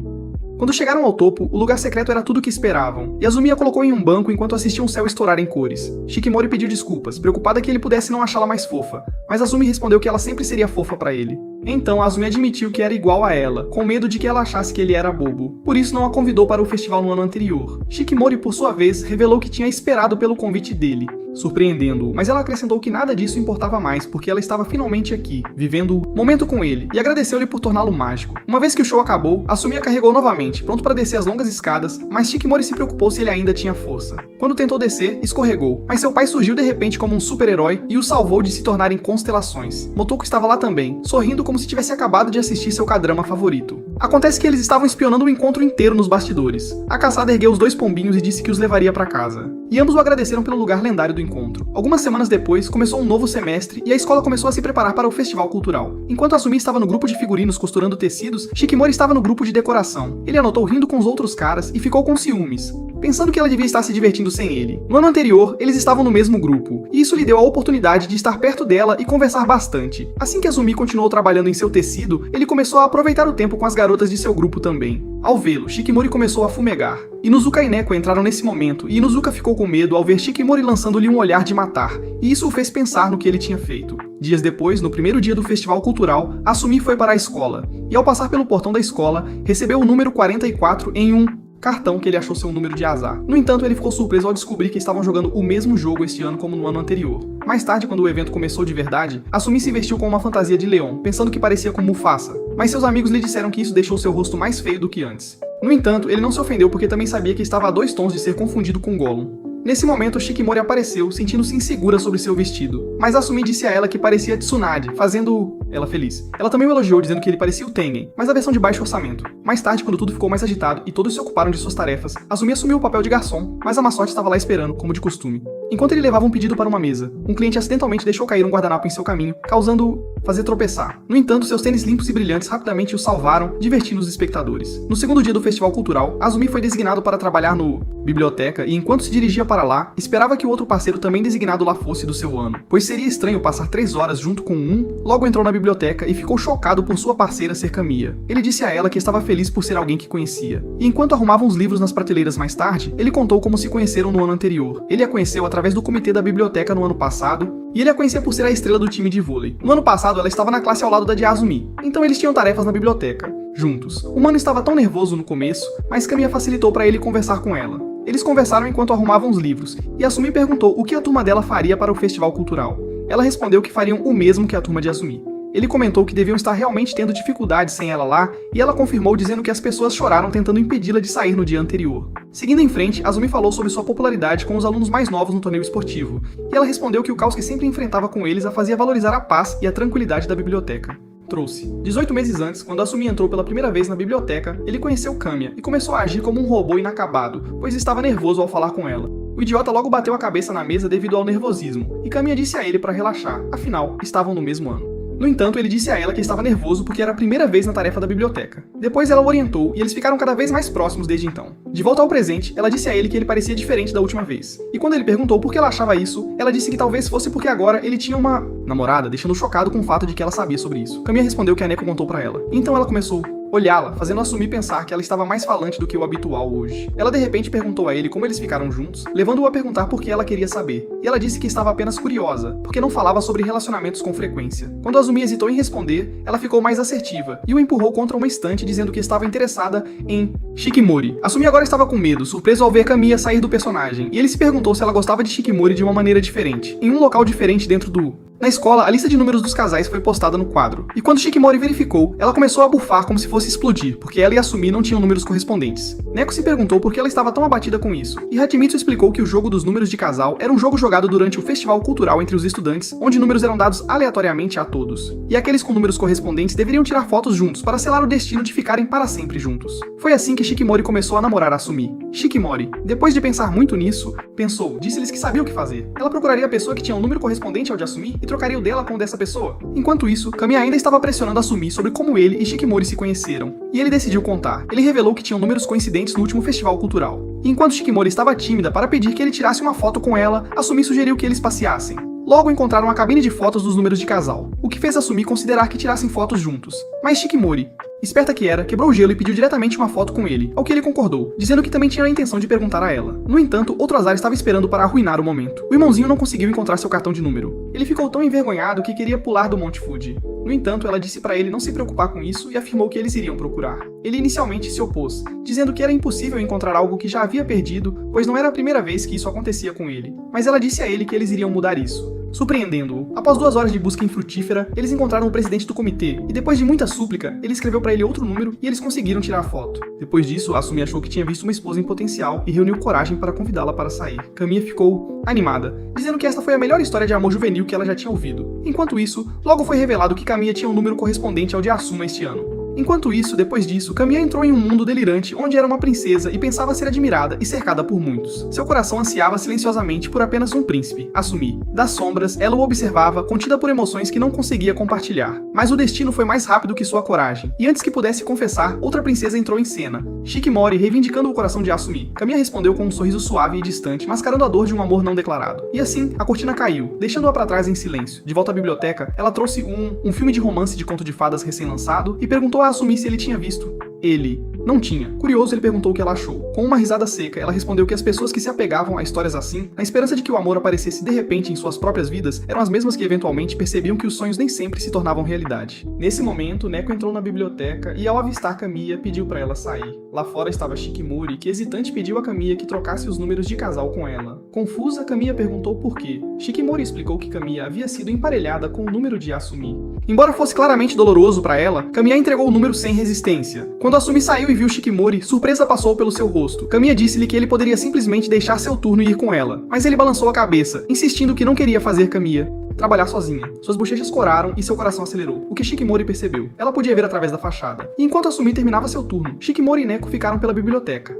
Quando chegaram ao topo, o lugar secreto era tudo o que esperavam, e Azumi a colocou em um banco enquanto assistia o céu estourar em cores. Shikimori pediu desculpas, preocupada que ele pudesse não achá-la mais fofa, mas Azumi respondeu que ela sempre seria fofa para ele. Então Azumi admitiu que era igual a ela, com medo de que ela achasse que ele era bobo. Por isso não a convidou para o festival no ano anterior. Shikimori, por sua vez, revelou que tinha esperado pelo convite dele. surpreendendo-o, mas ela acrescentou que nada disso importava mais, porque ela estava finalmente aqui, vivendo o momento com ele, e agradeceu-lhe por torná-lo mágico. Uma vez que o show acabou, Asumi a carregou novamente, pronto para descer as longas escadas, mas Shikimori se preocupou se ele ainda tinha força. Quando tentou descer, escorregou, mas seu pai surgiu de repente como um super-herói e o salvou de se tornarem constelações. Motoko estava lá também, sorrindo como se tivesse acabado de assistir seu K-drama favorito. Acontece que eles estavam espionando o encontro inteiro nos bastidores. A caçada ergueu os 2 pombinhos e disse que os levaria para casa. E ambos o agradeceram pelo lugar lendário do encontro. Algumas semanas depois, começou um novo semestre e a escola começou a se preparar para o festival cultural. Enquanto Asumi estava no grupo de figurinos costurando tecidos, Shikimori estava no grupo de decoração. Ele anotou rindo com os outros caras e ficou com ciúmes, pensando que ela devia estar se divertindo sem ele. No ano anterior, eles estavam no mesmo grupo, e isso lhe deu a oportunidade de estar perto dela e conversar bastante. Assim que Asumi continuou trabalhando em seu tecido, ele começou a aproveitar o tempo com as garotas de seu grupo também. Ao vê-lo, Shikimori começou a fumegar. Inuzuka e Neko entraram nesse momento, e Inuzuka ficou com medo ao ver Shikimori lançando-lhe um olhar de matar, e isso o fez pensar no que ele tinha feito. Dias depois, no primeiro dia do festival cultural, Asumi foi para a escola, e ao passar pelo portão da escola, recebeu o número 44 em um cartão que ele achou ser um número de azar. No entanto, ele ficou surpreso ao descobrir que estavam jogando o mesmo jogo este ano como no ano anterior. Mais tarde, quando o evento começou de verdade, Asumi se vestiu com uma fantasia de leão, pensando que parecia com Mufasa, mas seus amigos lhe disseram que isso deixou seu rosto mais feio do que antes. No entanto, ele não se ofendeu porque também sabia que estava a 2 tons de ser confundido com Gollum. Nesse momento, Shikimori apareceu, sentindo-se insegura sobre seu vestido, mas Asumi disse a ela que parecia Tsunade, fazendo ela feliz. Ela também o elogiou, dizendo que ele parecia o Tengen, mas a versão de baixo orçamento. Mais tarde, quando tudo ficou mais agitado e todos se ocuparam de suas tarefas, Asumi assumiu o papel de garçom, mas a mascote estava lá esperando, como de costume. Enquanto ele levava um pedido para uma mesa, um cliente acidentalmente deixou cair um guardanapo em seu caminho, causando-o fazer tropeçar. No entanto, seus tênis limpos e brilhantes rapidamente o salvaram, divertindo os espectadores. No segundo dia do festival cultural, Asumi foi designado para trabalhar no biblioteca e enquanto se dirigia para lá, esperava que o outro parceiro também designado lá fosse do seu ano, pois seria estranho passar 3 horas junto com um. Logo entrou na biblioteca e ficou chocado por sua parceira ser Kamiya. Ele disse a ela que estava feliz por ser alguém que conhecia. E enquanto arrumavam os livros nas prateleiras mais tarde, ele contou como se conheceram no ano anterior. Ele a conheceu através do comitê da biblioteca no ano passado, e ele a conhecia por ser a estrela do time de vôlei. No ano passado, ela estava na classe ao lado da de Asumi, então eles tinham tarefas na biblioteca, juntos. O mano estava tão nervoso no começo, mas Kamiya facilitou para ele conversar com ela. Eles conversaram enquanto arrumavam os livros, e Asumi perguntou o que a turma dela faria para o festival cultural. Ela respondeu que fariam o mesmo que a turma de Asumi. Ele comentou que deviam estar realmente tendo dificuldades sem ela lá, e ela confirmou dizendo que as pessoas choraram tentando impedi-la de sair no dia anterior. Seguindo em frente, Asumi falou sobre sua popularidade com os alunos mais novos no torneio esportivo, e ela respondeu que o caos que sempre enfrentava com eles a fazia valorizar a paz e a tranquilidade da biblioteca. Trouxe. 18 meses antes, quando Asumi entrou pela primeira vez na biblioteca, ele conheceu Kamiya e começou a agir como um robô inacabado, pois estava nervoso ao falar com ela. O idiota logo bateu a cabeça na mesa devido ao nervosismo, e Kamiya disse a ele para relaxar, afinal, estavam no mesmo ano. No entanto, ele disse a ela que estava nervoso porque era a primeira vez na tarefa da biblioteca. Depois ela o orientou e eles ficaram cada vez mais próximos desde então. De volta ao presente, ela disse a ele que ele parecia diferente da última vez. E quando ele perguntou por que ela achava isso, ela disse que talvez fosse porque agora ele tinha uma namorada, deixando chocado com o fato de que ela sabia sobre isso. Kamiya respondeu que a Neko contou pra ela. Então ela começou olhá-la, fazendo Asumi pensar que ela estava mais falante do que o habitual hoje. Ela de repente perguntou a ele como eles ficaram juntos, levando-o a perguntar por que ela queria saber. E ela disse que estava apenas curiosa, porque não falava sobre relacionamentos com frequência. Quando Asumi hesitou em responder, ela ficou mais assertiva e o empurrou contra uma estante dizendo que estava interessada em Shikimori. Asumi agora estava com medo, surpreso ao ver Kamiya sair do personagem, e ele se perguntou se ela gostava de Shikimori de uma maneira diferente, em um local diferente dentro do... Na escola, a lista de números dos casais foi postada no quadro, e quando Shikimori verificou, ela começou a bufar como se fosse explodir, porque ela e Asumi não tinham números correspondentes. Neko se perguntou por que ela estava tão abatida com isso, e Hachimitsu explicou que o jogo dos números de casal era um jogo jogado durante o festival cultural entre os estudantes, onde números eram dados aleatoriamente a todos, e aqueles com números correspondentes deveriam tirar fotos juntos para selar o destino de ficarem para sempre juntos. Foi assim que Shikimori começou a namorar Asumi. Shikimori, depois de pensar muito nisso, pensou, disse-lhes que sabia o que fazer. Ela procuraria a pessoa que tinha um número correspondente ao de Asumi e trocaria o dela com o dessa pessoa. Enquanto isso, Kamiya ainda estava pressionando Asumi sobre como ele e Shikimori se conheceram, e ele decidiu contar. Ele revelou que tinham números coincidentes no último festival cultural. E enquanto Shikimori estava tímida para pedir que ele tirasse uma foto com ela, Asumi sugeriu que eles passeassem. Logo encontraram a cabine de fotos dos números de casal, o que fez Asumi considerar que tirassem fotos juntos. Mas Shikimori Esperta que era, quebrou o gelo e pediu diretamente uma foto com ele, ao que ele concordou, dizendo que também tinha a intenção de perguntar a ela. No entanto, outro azar estava esperando para arruinar o momento. O irmãozinho não conseguiu encontrar seu cartão de número. Ele ficou tão envergonhado que queria pular do Monte Fuji. No entanto, ela disse para ele não se preocupar com isso e afirmou que eles iriam procurar. Ele inicialmente se opôs, dizendo que era impossível encontrar algo que já havia perdido, pois não era a primeira vez que isso acontecia com ele. Mas ela disse a ele que eles iriam mudar isso, surpreendendo-o. Após 2 horas de busca infrutífera, eles encontraram o presidente do comitê, e depois de muita súplica, ele escreveu para ele outro número e eles conseguiram tirar a foto. Depois disso, Asumi achou que tinha visto uma esposa em potencial e reuniu coragem para convidá-la para sair. Kamiya ficou animada, dizendo que esta foi a melhor história de amor juvenil que ela já tinha ouvido. Enquanto isso, logo foi revelado que Kamiya tinha um número correspondente ao de Asuma este ano. Enquanto isso, depois disso, Kamiya entrou em um mundo delirante onde era uma princesa e pensava ser admirada e cercada por muitos. Seu coração ansiava silenciosamente por apenas um príncipe, Asumi. Das sombras, ela o observava, contida por emoções que não conseguia compartilhar. Mas o destino foi mais rápido que sua coragem, e antes que pudesse confessar, outra princesa entrou em cena, Shikimori, reivindicando o coração de Asumi. Kamiya respondeu com um sorriso suave e distante, mascarando a dor de um amor não declarado. E assim, a cortina caiu, deixando-a para trás em silêncio. De volta à biblioteca, ela trouxe um filme de romance de conto de fadas recém-lançado e perguntou a Asumi se ele tinha visto. Ele não tinha. Curioso, ele perguntou o que ela achou. Com uma risada seca, ela respondeu que as pessoas que se apegavam a histórias assim, na esperança de que o amor aparecesse de repente em suas próprias vidas, eram as mesmas que eventualmente percebiam que os sonhos nem sempre se tornavam realidade. Nesse momento, Neko entrou na biblioteca e, ao avistar Kamiya, pediu para ela sair. Lá fora estava Shikimori, que hesitante pediu a Kamiya que trocasse os números de casal com ela. Confusa, Kamiya perguntou por quê. Shikimori explicou que Kamiya havia sido emparelhada com o número de Asumi. Embora fosse claramente doloroso para ela, Kamiya entregou o número sem resistência. Quando Asumi saiu e viu Shikimori, surpresa passou pelo seu rosto. Kamiya disse-lhe que ele poderia simplesmente deixar seu turno e ir com ela, mas ele balançou a cabeça, insistindo que não queria fazer Kamiya trabalhar sozinha. Suas bochechas coraram e seu coração acelerou, o que Shikimori percebeu. Ela podia ver através da fachada. E enquanto Asumi terminava seu turno, Shikimori e Neko ficaram pela biblioteca.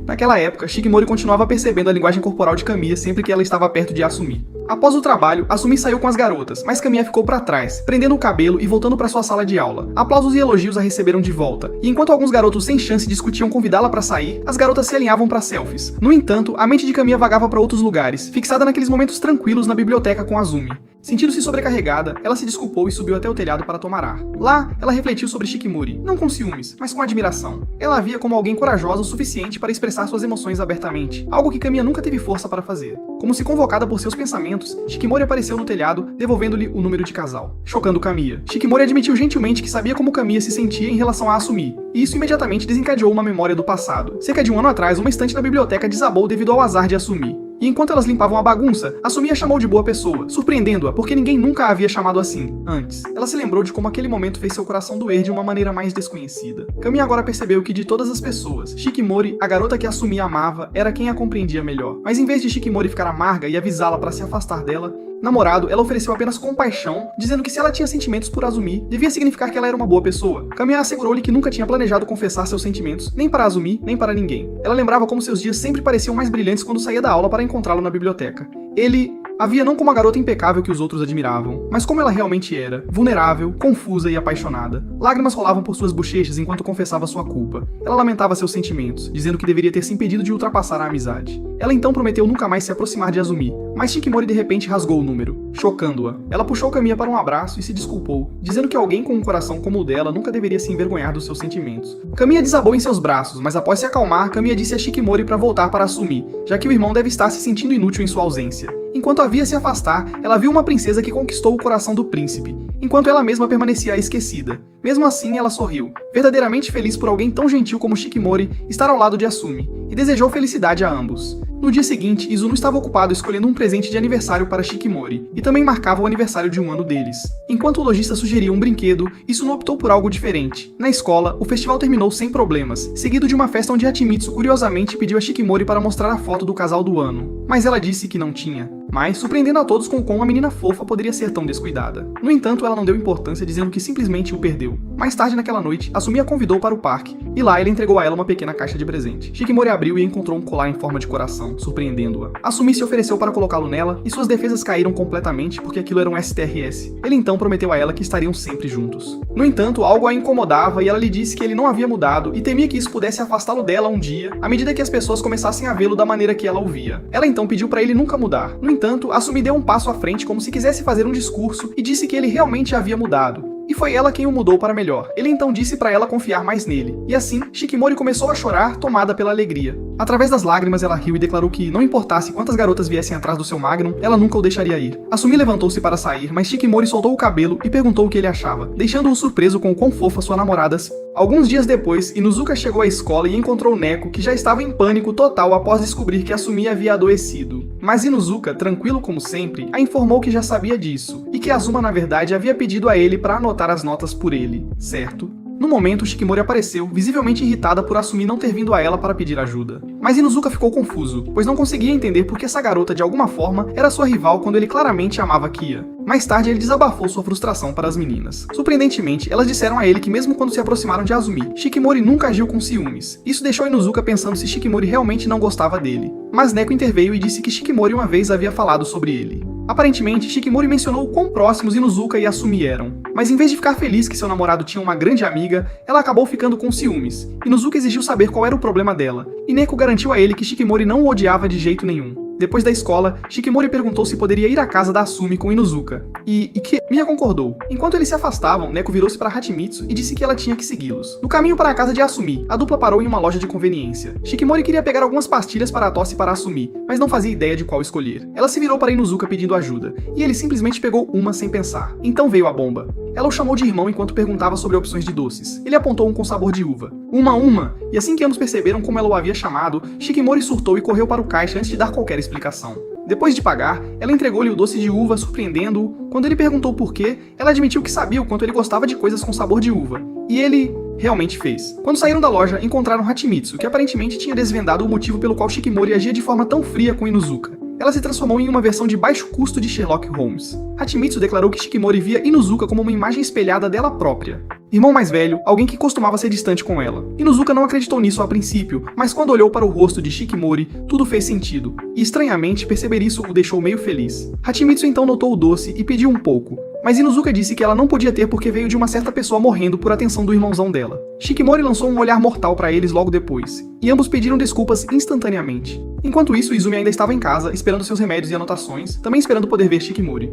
Naquela época, Shikimori continuava percebendo a linguagem corporal de Kamiya sempre que ela estava perto de Asumi. Após o trabalho, Asumi saiu com as garotas, mas Kamiya ficou para trás, prendendo o cabelo e voltando para sua sala de aula. Aplausos e elogios a receberam de volta, e enquanto alguns garotos sem chance discutiam convidá-la para sair, as garotas se alinhavam para selfies. No entanto, a mente de Kamiya vagava para outros lugares, fixada naqueles momentos tranquilos na biblioteca com Azumi. Sentindo-se sobrecarregada, ela se desculpou e subiu até o telhado para tomar ar. Lá, ela refletiu sobre Shikimori, não com ciúmes, mas com admiração. Ela a via como alguém corajosa o suficiente para expressar suas emoções abertamente, algo que Kamiya nunca teve força para fazer. Como se convocada por seus pensamentos, Shikimori apareceu no telhado, devolvendo-lhe o número de casal, chocando Kamiya. Shikimori admitiu gentilmente que sabia como Kamiya se sentia em relação a Asumi, e isso imediatamente desencadeou uma memória do passado. Cerca de um ano atrás, uma estante na biblioteca desabou devido ao azar de Asumi. E enquanto elas limpavam a bagunça, Asumi a chamou de boa pessoa, surpreendendo-a porque ninguém nunca a havia chamado assim, antes. Ela se lembrou de como aquele momento fez seu coração doer de uma maneira mais desconhecida. Kamiya agora percebeu que de todas as pessoas, Shikimori, a garota que Asumi amava, era quem a compreendia melhor. Mas em vez de Shikimori ficar amarga e avisá-la para se afastar dela, namorado, ela ofereceu apenas compaixão, dizendo que se ela tinha sentimentos por Azumi, devia significar que ela era uma boa pessoa. Kamiya assegurou-lhe que nunca tinha planejado confessar seus sentimentos, nem para Azumi, nem para ninguém. Ela lembrava como seus dias sempre pareciam mais brilhantes quando saía da aula para encontrá-lo na biblioteca. Ele a via não como a garota impecável que os outros admiravam, mas como ela realmente era, vulnerável, confusa e apaixonada. Lágrimas rolavam por suas bochechas enquanto confessava sua culpa. Ela lamentava seus sentimentos, dizendo que deveria ter se impedido de ultrapassar a amizade. Ela então prometeu nunca mais se aproximar de Azumi, mas Shikimori de repente rasgou o número, chocando-a. Ela puxou Kamiya para um abraço e se desculpou, dizendo que alguém com um coração como o dela nunca deveria se envergonhar dos seus sentimentos. Kamiya desabou em seus braços, mas após se acalmar, Kamiya disse a Shikimori para voltar para Asumi, já que o irmão deve estar se sentindo inútil em sua ausência. Enquanto havia se afastar, ela viu uma princesa que conquistou o coração do príncipe, enquanto ela mesma permanecia esquecida. Mesmo assim, ela sorriu, verdadeiramente feliz por alguém tão gentil como Shikimori estar ao lado de Asumi, e desejou felicidade a ambos. No dia seguinte, Izuno estava ocupado escolhendo um presente de aniversário para Shikimori, e também marcava o aniversário de um ano deles. Enquanto o lojista sugeria um brinquedo, Izuno optou por algo diferente. Na escola, o festival terminou sem problemas, seguido de uma festa onde Hachimitsu curiosamente pediu a Shikimori para mostrar a foto do casal do ano, mas ela disse que não tinha. Mas surpreendendo a todos com como a menina fofa poderia ser tão descuidada. No entanto, ela não deu importância, dizendo que simplesmente o perdeu. Mais tarde naquela noite, Asumi a convidou para o parque, e lá ele entregou a ela uma pequena caixa de presente. Shikimori abriu e encontrou um colar em forma de coração, surpreendendo-a. Asumi se ofereceu para colocá-lo nela, e suas defesas caíram completamente porque aquilo era um STRS. Ele então prometeu a ela que estariam sempre juntos. No entanto, algo a incomodava e ela lhe disse que ele não havia mudado e temia que isso pudesse afastá-lo dela um dia, à medida que as pessoas começassem a vê-lo da maneira que ela o via. Ela então pediu para ele nunca mudar. No entanto, Asumi deu um passo à frente como se quisesse fazer um discurso e disse que ele realmente havia mudado. e foi ela quem o mudou para melhor. Ele então disse para ela confiar mais nele, e assim, Shikimori começou a chorar, tomada pela alegria. Através das lágrimas, ela riu e declarou que, não importasse quantas garotas viessem atrás do seu Magnum, ela nunca o deixaria ir. Asumi levantou-se para sair, mas Shikimori soltou o cabelo e perguntou o que ele achava, deixando-o surpreso com o quão fofa sua namorada. Alguns dias depois, Inuzuka chegou à escola e encontrou Neko, que já estava em pânico total após descobrir que Asumi havia adoecido. Mas Inuzuka, tranquilo como sempre, a informou que já sabia disso, e que Azuma na verdade havia pedido a ele para anotar as notas por ele, certo? No momento, Shikimori apareceu, visivelmente irritada por Asumi não ter vindo a ela para pedir ajuda. Mas Inuzuka ficou confuso, pois não conseguia entender por que essa garota de alguma forma era sua rival quando ele claramente amava Kia. Mais tarde, ele desabafou sua frustração para as meninas. Surpreendentemente, elas disseram a ele que mesmo quando se aproximaram de Azumi, Shikimori nunca agiu com ciúmes. Isso deixou Inuzuka pensando se Shikimori realmente não gostava dele. Mas Neko interveio e disse que Shikimori uma vez havia falado sobre ele. Aparentemente, Shikimori mencionou o quão próximos Inuzuka e Asumi eram. Mas em vez de ficar feliz que seu namorado tinha uma grande amiga, ela acabou ficando com ciúmes. Inuzuka exigiu saber qual era o problema dela, e Neko garantiu a ele que Shikimori não o odiava de jeito nenhum. Depois da escola, Shikimori perguntou se poderia ir à casa da Asumi com Inuzuka, e Mia concordou. Enquanto eles se afastavam, Neko virou-se para Hachimitsu e disse que ela tinha que segui-los. No caminho para a casa de Asumi, a dupla parou em uma loja de conveniência. Shikimori queria pegar algumas pastilhas para a tosse para Asumi, mas não fazia ideia de qual escolher. Ela se virou para Inuzuka pedindo ajuda, e ele simplesmente pegou uma sem pensar. Então veio a bomba. Ela o chamou de irmão enquanto perguntava sobre opções de doces. Ele apontou um com sabor de uva. Uma! E assim que ambos perceberam como ela o havia chamado, Shikimori surtou e correu para o caixa antes de dar qualquer explicação. Depois de pagar, ela entregou-lhe o doce de uva, surpreendendo-o. Quando ele perguntou por quê, ela admitiu que sabia o quanto ele gostava de coisas com sabor de uva. E ele realmente fez. Quando saíram da loja, encontraram Hachimitsu, que aparentemente tinha desvendado o motivo pelo qual Shikimori agia de forma tão fria com Inuzuka. Ela se transformou em uma versão de baixo custo de Sherlock Holmes. Hachimitsu declarou que Shikimori via Inuzuka como uma imagem espelhada dela própria. Irmão mais velho, alguém que costumava ser distante com ela. Inuzuka não acreditou nisso a princípio, mas quando olhou para o rosto de Shikimori, tudo fez sentido. E estranhamente, perceber isso o deixou meio feliz. Hachimitsu então notou o doce e pediu um pouco. Mas Inuzuka disse que ela não podia ter porque veio de uma certa pessoa morrendo por atenção do irmãozão dela. Shikimori lançou um olhar mortal para eles logo depois, e ambos pediram desculpas instantaneamente. Enquanto isso, Izumi ainda estava em casa, esperando seus remédios e anotações, também esperando poder ver Shikimori.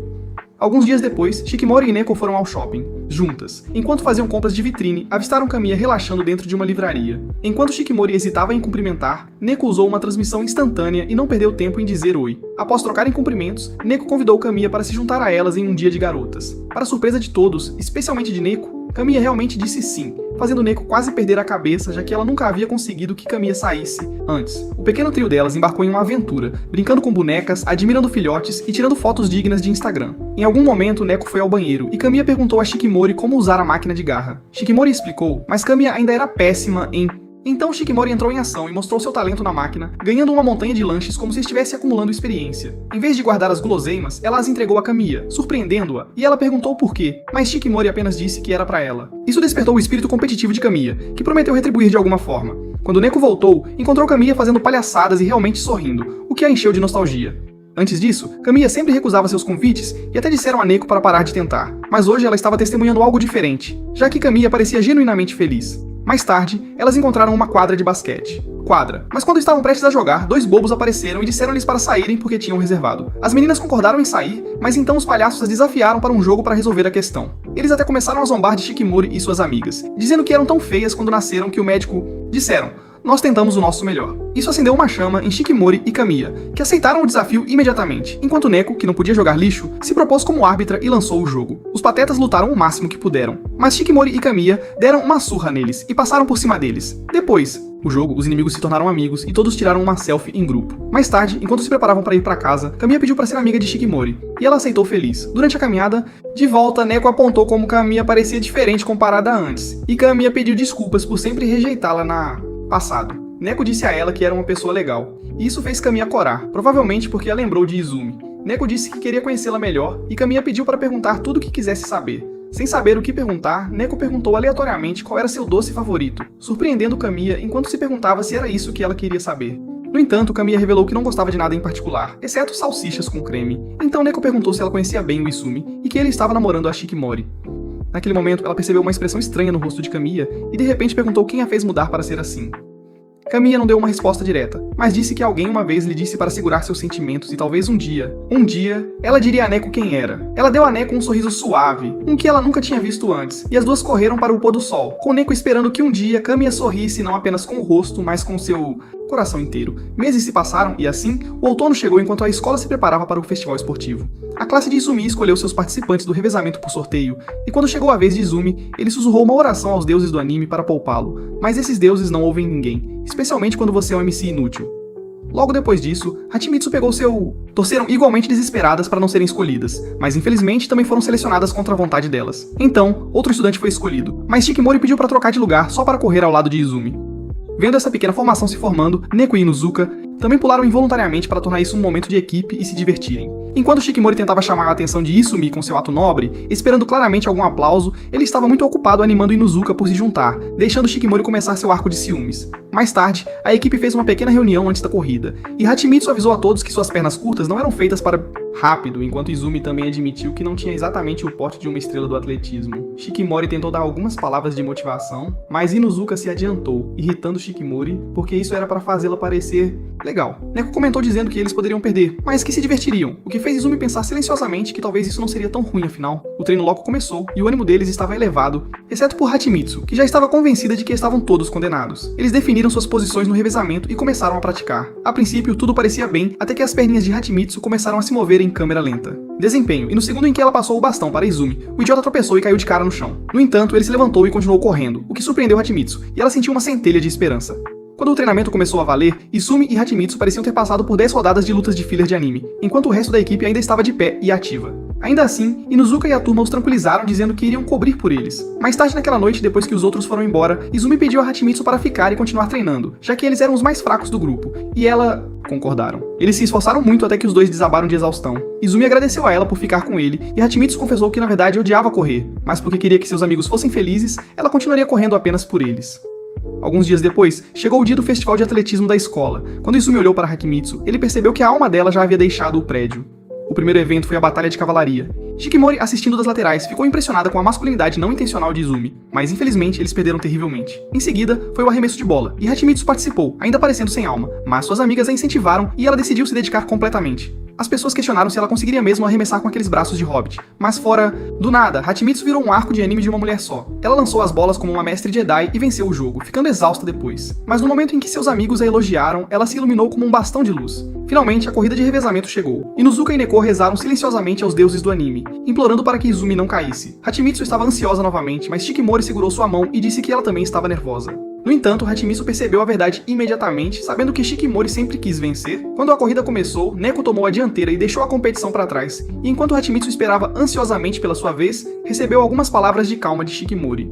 Alguns dias depois, Shikimori e Neko foram ao shopping, juntas. Enquanto faziam compras de vitrine, avistaram Kamiya relaxando dentro de uma livraria. Enquanto Shikimori hesitava em cumprimentar, Neko usou uma transmissão instantânea e não perdeu tempo em dizer oi. Após trocarem cumprimentos, Neko convidou Kamiya para se juntar a elas em um dia de garotas. Para surpresa de todos, especialmente de Neko, Kamiya realmente disse sim, fazendo Neko quase perder a cabeça, já que ela nunca havia conseguido que Kamiya saísse antes. O pequeno trio delas embarcou em uma aventura, brincando com bonecas, admirando filhotes e tirando fotos dignas de Instagram. Em algum momento, Neko foi ao banheiro e Kamiya perguntou a Shikimori como usar a máquina de garra. Shikimori explicou, mas Kamiya ainda era péssima em... Então Shikimori entrou em ação e mostrou seu talento na máquina, ganhando uma montanha de lanches como se estivesse acumulando experiência. Em vez de guardar as guloseimas, ela as entregou a Kamiya, surpreendendo-a, e ela perguntou por quê, mas Shikimori apenas disse que era pra ela. Isso despertou o espírito competitivo de Kamiya, que prometeu retribuir de alguma forma. Quando Neko voltou, encontrou Kamiya fazendo palhaçadas e realmente sorrindo, o que a encheu de nostalgia. Antes disso, Kamiya sempre recusava seus convites e até disseram a Neko para parar de tentar, mas hoje ela estava testemunhando algo diferente, já que Kamiya parecia genuinamente feliz. Mais tarde, elas encontraram uma quadra de basquete. Mas quando estavam prestes a jogar, dois bobos apareceram e disseram-lhes para saírem porque tinham reservado. As meninas concordaram em sair, mas então os palhaços as desafiaram para um jogo para resolver a questão. Eles até começaram a zombar de Shikimori e suas amigas, dizendo que eram tão feias quando nasceram que o médico... Disseram, nós tentamos o nosso melhor. Isso acendeu uma chama em Shikimori e Kamiya, que aceitaram o desafio imediatamente, enquanto Neko, que não podia jogar lixo, se propôs como árbitra e lançou o jogo. Os patetas lutaram o máximo que puderam, mas Shikimori e Kamiya deram uma surra neles e passaram por cima deles. Depois do jogo, os inimigos se tornaram amigos e todos tiraram uma selfie em grupo. Mais tarde, enquanto se preparavam para ir para casa, Kamiya pediu para ser amiga de Shikimori, e ela aceitou feliz. Durante a caminhada, de volta, Neko apontou como Kamiya parecia diferente comparada a antes, e Kamiya pediu desculpas por sempre rejeitá-la na... passado. Neko disse a ela que era uma pessoa legal, e isso fez Kamiya corar, provavelmente porque ela lembrou de Izumi. Neko disse que queria conhecê-la melhor, e Kamiya pediu para perguntar tudo o que quisesse saber. Sem saber o que perguntar, Neko perguntou aleatoriamente qual era seu doce favorito, surpreendendo Kamiya enquanto se perguntava se era isso que ela queria saber. No entanto, Kamiya revelou que não gostava de nada em particular, exceto salsichas com creme. Então Neko perguntou se ela conhecia bem o Izumi, e que ele estava namorando a Shikimori. Naquele momento, ela percebeu uma expressão estranha no rosto de Kamiya, e de repente perguntou quem a fez mudar para ser assim. Kamiya não deu uma resposta direta, mas disse que alguém uma vez lhe disse para segurar seus sentimentos e talvez um dia, ela diria a Neko quem era. Ela deu a Neko um sorriso suave, um que ela nunca tinha visto antes, e as duas correram para o pôr do sol, com Neko esperando que um dia Kamiya sorrisse não apenas com o rosto, mas com seu coração inteiro. Meses se passaram e assim, o outono chegou enquanto a escola se preparava para o festival esportivo. A classe de Izumi escolheu seus participantes do revezamento por sorteio, e quando chegou a vez de Izumi, ele sussurrou uma oração aos deuses do anime para poupá-lo, mas esses deuses não ouvem ninguém, especialmente quando você é um MC inútil. Logo depois disso, Hachimitsu pegou torceram igualmente desesperadas para não serem escolhidas, mas infelizmente também foram selecionadas contra a vontade delas. Então, outro estudante foi escolhido, mas Shikimori pediu para trocar de lugar só para correr ao lado de Izumi. Vendo essa pequena formação se formando, Neko e Inuzuka também pularam involuntariamente para tornar isso um momento de equipe e se divertirem. Enquanto Shikimori tentava chamar a atenção de Isumi com seu ato nobre, esperando claramente algum aplauso, ele estava muito ocupado animando Inuzuka por se juntar, deixando Shikimori começar seu arco de ciúmes. Mais tarde, a equipe fez uma pequena reunião antes da corrida, e Hachimitsu avisou a todos que suas pernas curtas não eram feitas para rápido, enquanto Izumi também admitiu que não tinha exatamente o porte de uma estrela do atletismo. Shikimori tentou dar algumas palavras de motivação, mas Inuzuka se adiantou, irritando Shikimori, porque isso era para fazê-la parecer legal. Neko comentou dizendo que eles poderiam perder, mas que se divertiriam, o que fez Izumi pensar silenciosamente que talvez isso não seria tão ruim afinal. O treino logo começou, e o ânimo deles estava elevado, exceto por Hachimitsu, que já estava convencida de que estavam todos condenados. Eles definiram suas posições no revezamento e começaram a praticar. A princípio, tudo parecia bem, até que as perninhas de Hachimitsu começaram a se mover em câmera lenta. Desempenho, e no segundo em que ela passou o bastão para Izumi, o idiota tropeçou e caiu de cara no chão. No entanto, ele se levantou e continuou correndo, o que surpreendeu Hachimitsu, e ela sentiu uma centelha de esperança. Quando o treinamento começou a valer, Izumi e Hachimitsu pareciam ter passado por 10 rodadas de lutas de filler de anime, enquanto o resto da equipe ainda estava de pé e ativa. Ainda assim, Inuzuka e a turma os tranquilizaram dizendo que iriam cobrir por eles. Mais tarde naquela noite, depois que os outros foram embora, Izumi pediu a Hachimitsu para ficar e continuar treinando, já que eles eram os mais fracos do grupo, e ela concordaram. Eles se esforçaram muito até que os dois desabaram de exaustão. Izumi agradeceu a ela por ficar com ele, e Hachimitsu confessou que na verdade odiava correr, mas porque queria que seus amigos fossem felizes, ela continuaria correndo apenas por eles. Alguns dias depois, chegou o dia do festival de atletismo da escola. Quando Izumi olhou para Hachimitsu, ele percebeu que a alma dela já havia deixado o prédio. O primeiro evento foi a Batalha de Cavalaria. Shikimori, assistindo das laterais, ficou impressionada com a masculinidade não intencional de Izumi, mas infelizmente eles perderam terrivelmente. Em seguida, foi o arremesso de bola, e Hachimitsu participou, ainda parecendo sem alma, mas suas amigas a incentivaram e ela decidiu se dedicar completamente. As pessoas questionaram se ela conseguiria mesmo arremessar com aqueles braços de hobbit, mas fora do nada, Hachimitsu virou um arco de anime de uma mulher só. Ela lançou as bolas como uma mestre Jedi e venceu o jogo, ficando exausta depois. Mas no momento em que seus amigos a elogiaram, ela se iluminou como um bastão de luz. Finalmente, a corrida de revezamento chegou. Inuzuka e Neko rezaram silenciosamente aos deuses do anime, implorando para que Izumi não caísse. Hachimitsu estava ansiosa novamente, mas Shikimori segurou sua mão e disse que ela também estava nervosa. No entanto, Hachimitsu percebeu a verdade imediatamente, sabendo que Shikimori sempre quis vencer. Quando a corrida começou, Neko tomou a dianteira e deixou a competição para trás, e enquanto Hachimitsu esperava ansiosamente pela sua vez, recebeu algumas palavras de calma de Shikimori.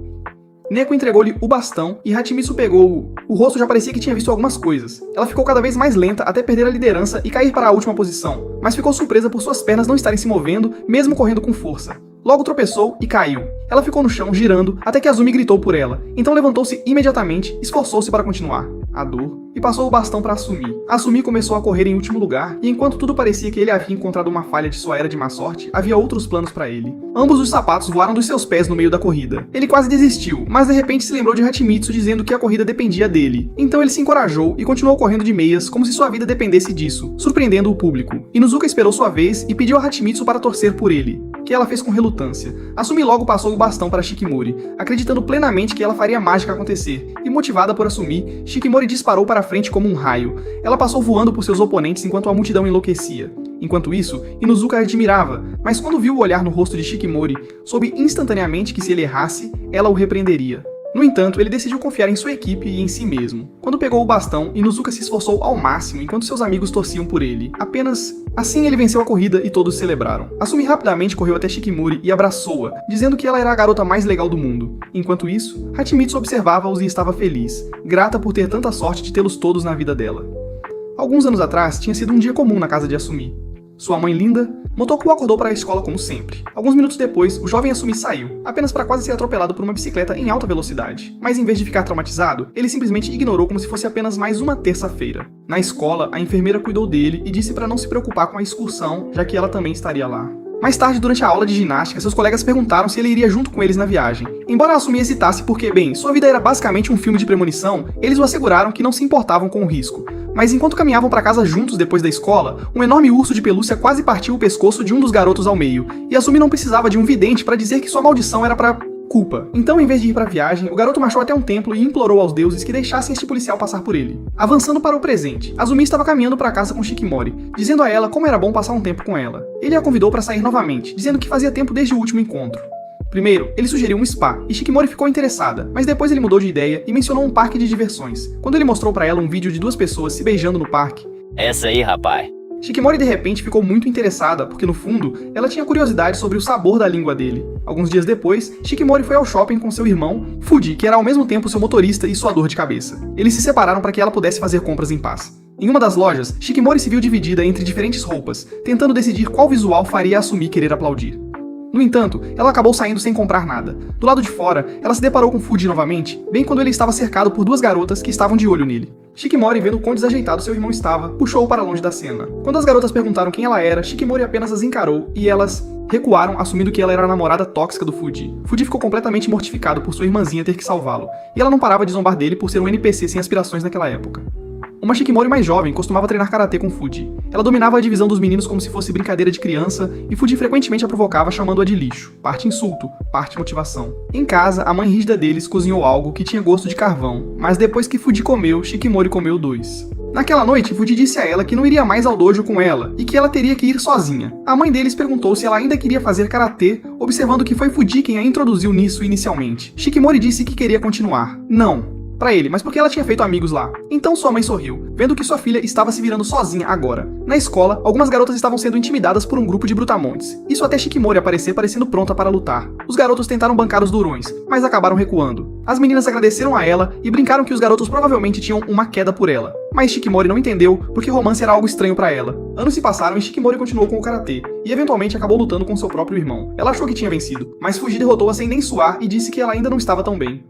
Neko entregou-lhe o bastão e Hachimitsu pegou. O rosto já parecia que tinha visto algumas coisas. Ela ficou cada vez mais lenta até perder a liderança e cair para a última posição, mas ficou surpresa por suas pernas não estarem se movendo, mesmo correndo com força. Logo tropeçou e caiu. Ela ficou no chão, girando, até que Azumi gritou por ela. Então levantou-se imediatamente, esforçou-se para continuar. A dor. E passou o bastão para Asumi. Asumi começou a correr em último lugar, e enquanto tudo parecia que ele havia encontrado uma falha de sua era de má sorte, havia outros planos para ele. Ambos os sapatos voaram dos seus pés no meio da corrida. Ele quase desistiu, mas de repente se lembrou de Hachimitsu dizendo que a corrida dependia dele. Então ele se encorajou e continuou correndo de meias, como se sua vida dependesse disso, surpreendendo o público. Inuzuka esperou sua vez e pediu a Hachimitsu para torcer por ele, que ela fez com relutância. Asumi logo passou o bastão para Shikimori, acreditando plenamente que ela faria a mágica acontecer, e motivada por Asumi, Shikimori disparou para frente como um raio. Ela passou voando por seus oponentes enquanto a multidão enlouquecia. Enquanto isso, Inuzuka a admirava, mas quando viu o olhar no rosto de Shikimori, soube instantaneamente que se ele errasse, ela o repreenderia. No entanto, ele decidiu confiar em sua equipe e em si mesmo. Quando pegou o bastão, Inuzuka se esforçou ao máximo enquanto seus amigos torciam por ele. Apenas assim ele venceu a corrida e todos celebraram. Asumi rapidamente correu até Shikimori e abraçou-a, dizendo que ela era a garota mais legal do mundo. Enquanto isso, Hachimitsu observava-os e estava feliz, grata por ter tanta sorte de tê-los todos na vida dela. Alguns anos atrás, tinha sido um dia comum na casa de Asumi. Sua mãe linda, Motoko acordou para a escola como sempre. Alguns minutos depois, o jovem Asumi saiu, apenas para quase ser atropelado por uma bicicleta em alta velocidade. Mas em vez de ficar traumatizado, ele simplesmente ignorou como se fosse apenas mais uma terça-feira. Na escola, a enfermeira cuidou dele e disse para não se preocupar com a excursão, já que ela também estaria lá. Mais tarde, durante a aula de ginástica, seus colegas perguntaram se ele iria junto com eles na viagem. Embora Asumi hesitasse porque, bem, sua vida era basicamente um filme de premonição, eles o asseguraram que não se importavam com o risco. Mas enquanto caminhavam para casa juntos depois da escola, um enorme urso de pelúcia quase partiu o pescoço de um dos garotos ao meio, e Asumi não precisava de um vidente para dizer que sua maldição era para culpa. Então, em vez de ir para a viagem, o garoto marchou até um templo e implorou aos deuses que deixassem este policial passar por ele. Avançando para o presente, Asumi estava caminhando para casa com Shikimori, dizendo a ela como era bom passar um tempo com ela. Ele a convidou para sair novamente, dizendo que fazia tempo desde o último encontro. Primeiro, ele sugeriu um spa, e Shikimori ficou interessada, mas depois ele mudou de ideia e mencionou um parque de diversões. Quando ele mostrou para ela um vídeo de duas pessoas se beijando no parque, Essa aí, rapaz. Shikimori de repente ficou muito interessada, porque no fundo, ela tinha curiosidade sobre o sabor da língua dele. Alguns dias depois, Shikimori foi ao shopping com seu irmão, Fuji, que era ao mesmo tempo seu motorista e sua dor de cabeça. Eles se separaram para que ela pudesse fazer compras em paz. Em uma das lojas, Shikimori se viu dividida entre diferentes roupas, tentando decidir qual visual faria Asumi querer aplaudir. No entanto, ela acabou saindo sem comprar nada. Do lado de fora, ela se deparou com Fuji novamente, bem quando ele estava cercado por duas garotas que estavam de olho nele. Shikimori, vendo quão desajeitado seu irmão estava, puxou-o para longe da cena. Quando as garotas perguntaram quem ela era, Shikimori apenas as encarou e elas recuaram, assumindo que ela era a namorada tóxica do Fuji. Fuji ficou completamente mortificado por sua irmãzinha ter que salvá-lo, e ela não parava de zombar dele por ser um NPC sem aspirações naquela época. Uma Shikimori mais jovem costumava treinar karatê com Fuji. Ela dominava a divisão dos meninos como se fosse brincadeira de criança, e Fuji frequentemente a provocava chamando-a de lixo, parte insulto, parte motivação. Em casa, a mãe rígida deles cozinhou algo que tinha gosto de carvão, mas depois que Fuji comeu, Shikimori comeu dois. Naquela noite, Fuji disse a ela que não iria mais ao dojo com ela, e que ela teria que ir sozinha. A mãe deles perguntou se ela ainda queria fazer karatê, observando que foi Fuji quem a introduziu nisso inicialmente. Shikimori disse que queria continuar. Não pra ele, mas porque ela tinha feito amigos lá. Então sua mãe sorriu, vendo que sua filha estava se virando sozinha agora. Na escola, algumas garotas estavam sendo intimidadas por um grupo de brutamontes. Isso até Shikimori aparecer parecendo pronta para lutar. Os garotos tentaram bancar os durões, mas acabaram recuando. As meninas agradeceram a ela e brincaram que os garotos provavelmente tinham uma queda por ela. Mas Shikimori não entendeu, porque romance era algo estranho para ela. Anos se passaram e Shikimori continuou com o karatê, e eventualmente acabou lutando com seu próprio irmão. Ela achou que tinha vencido, mas Fuji derrotou-a sem nem suar e disse que ela ainda não estava tão bem.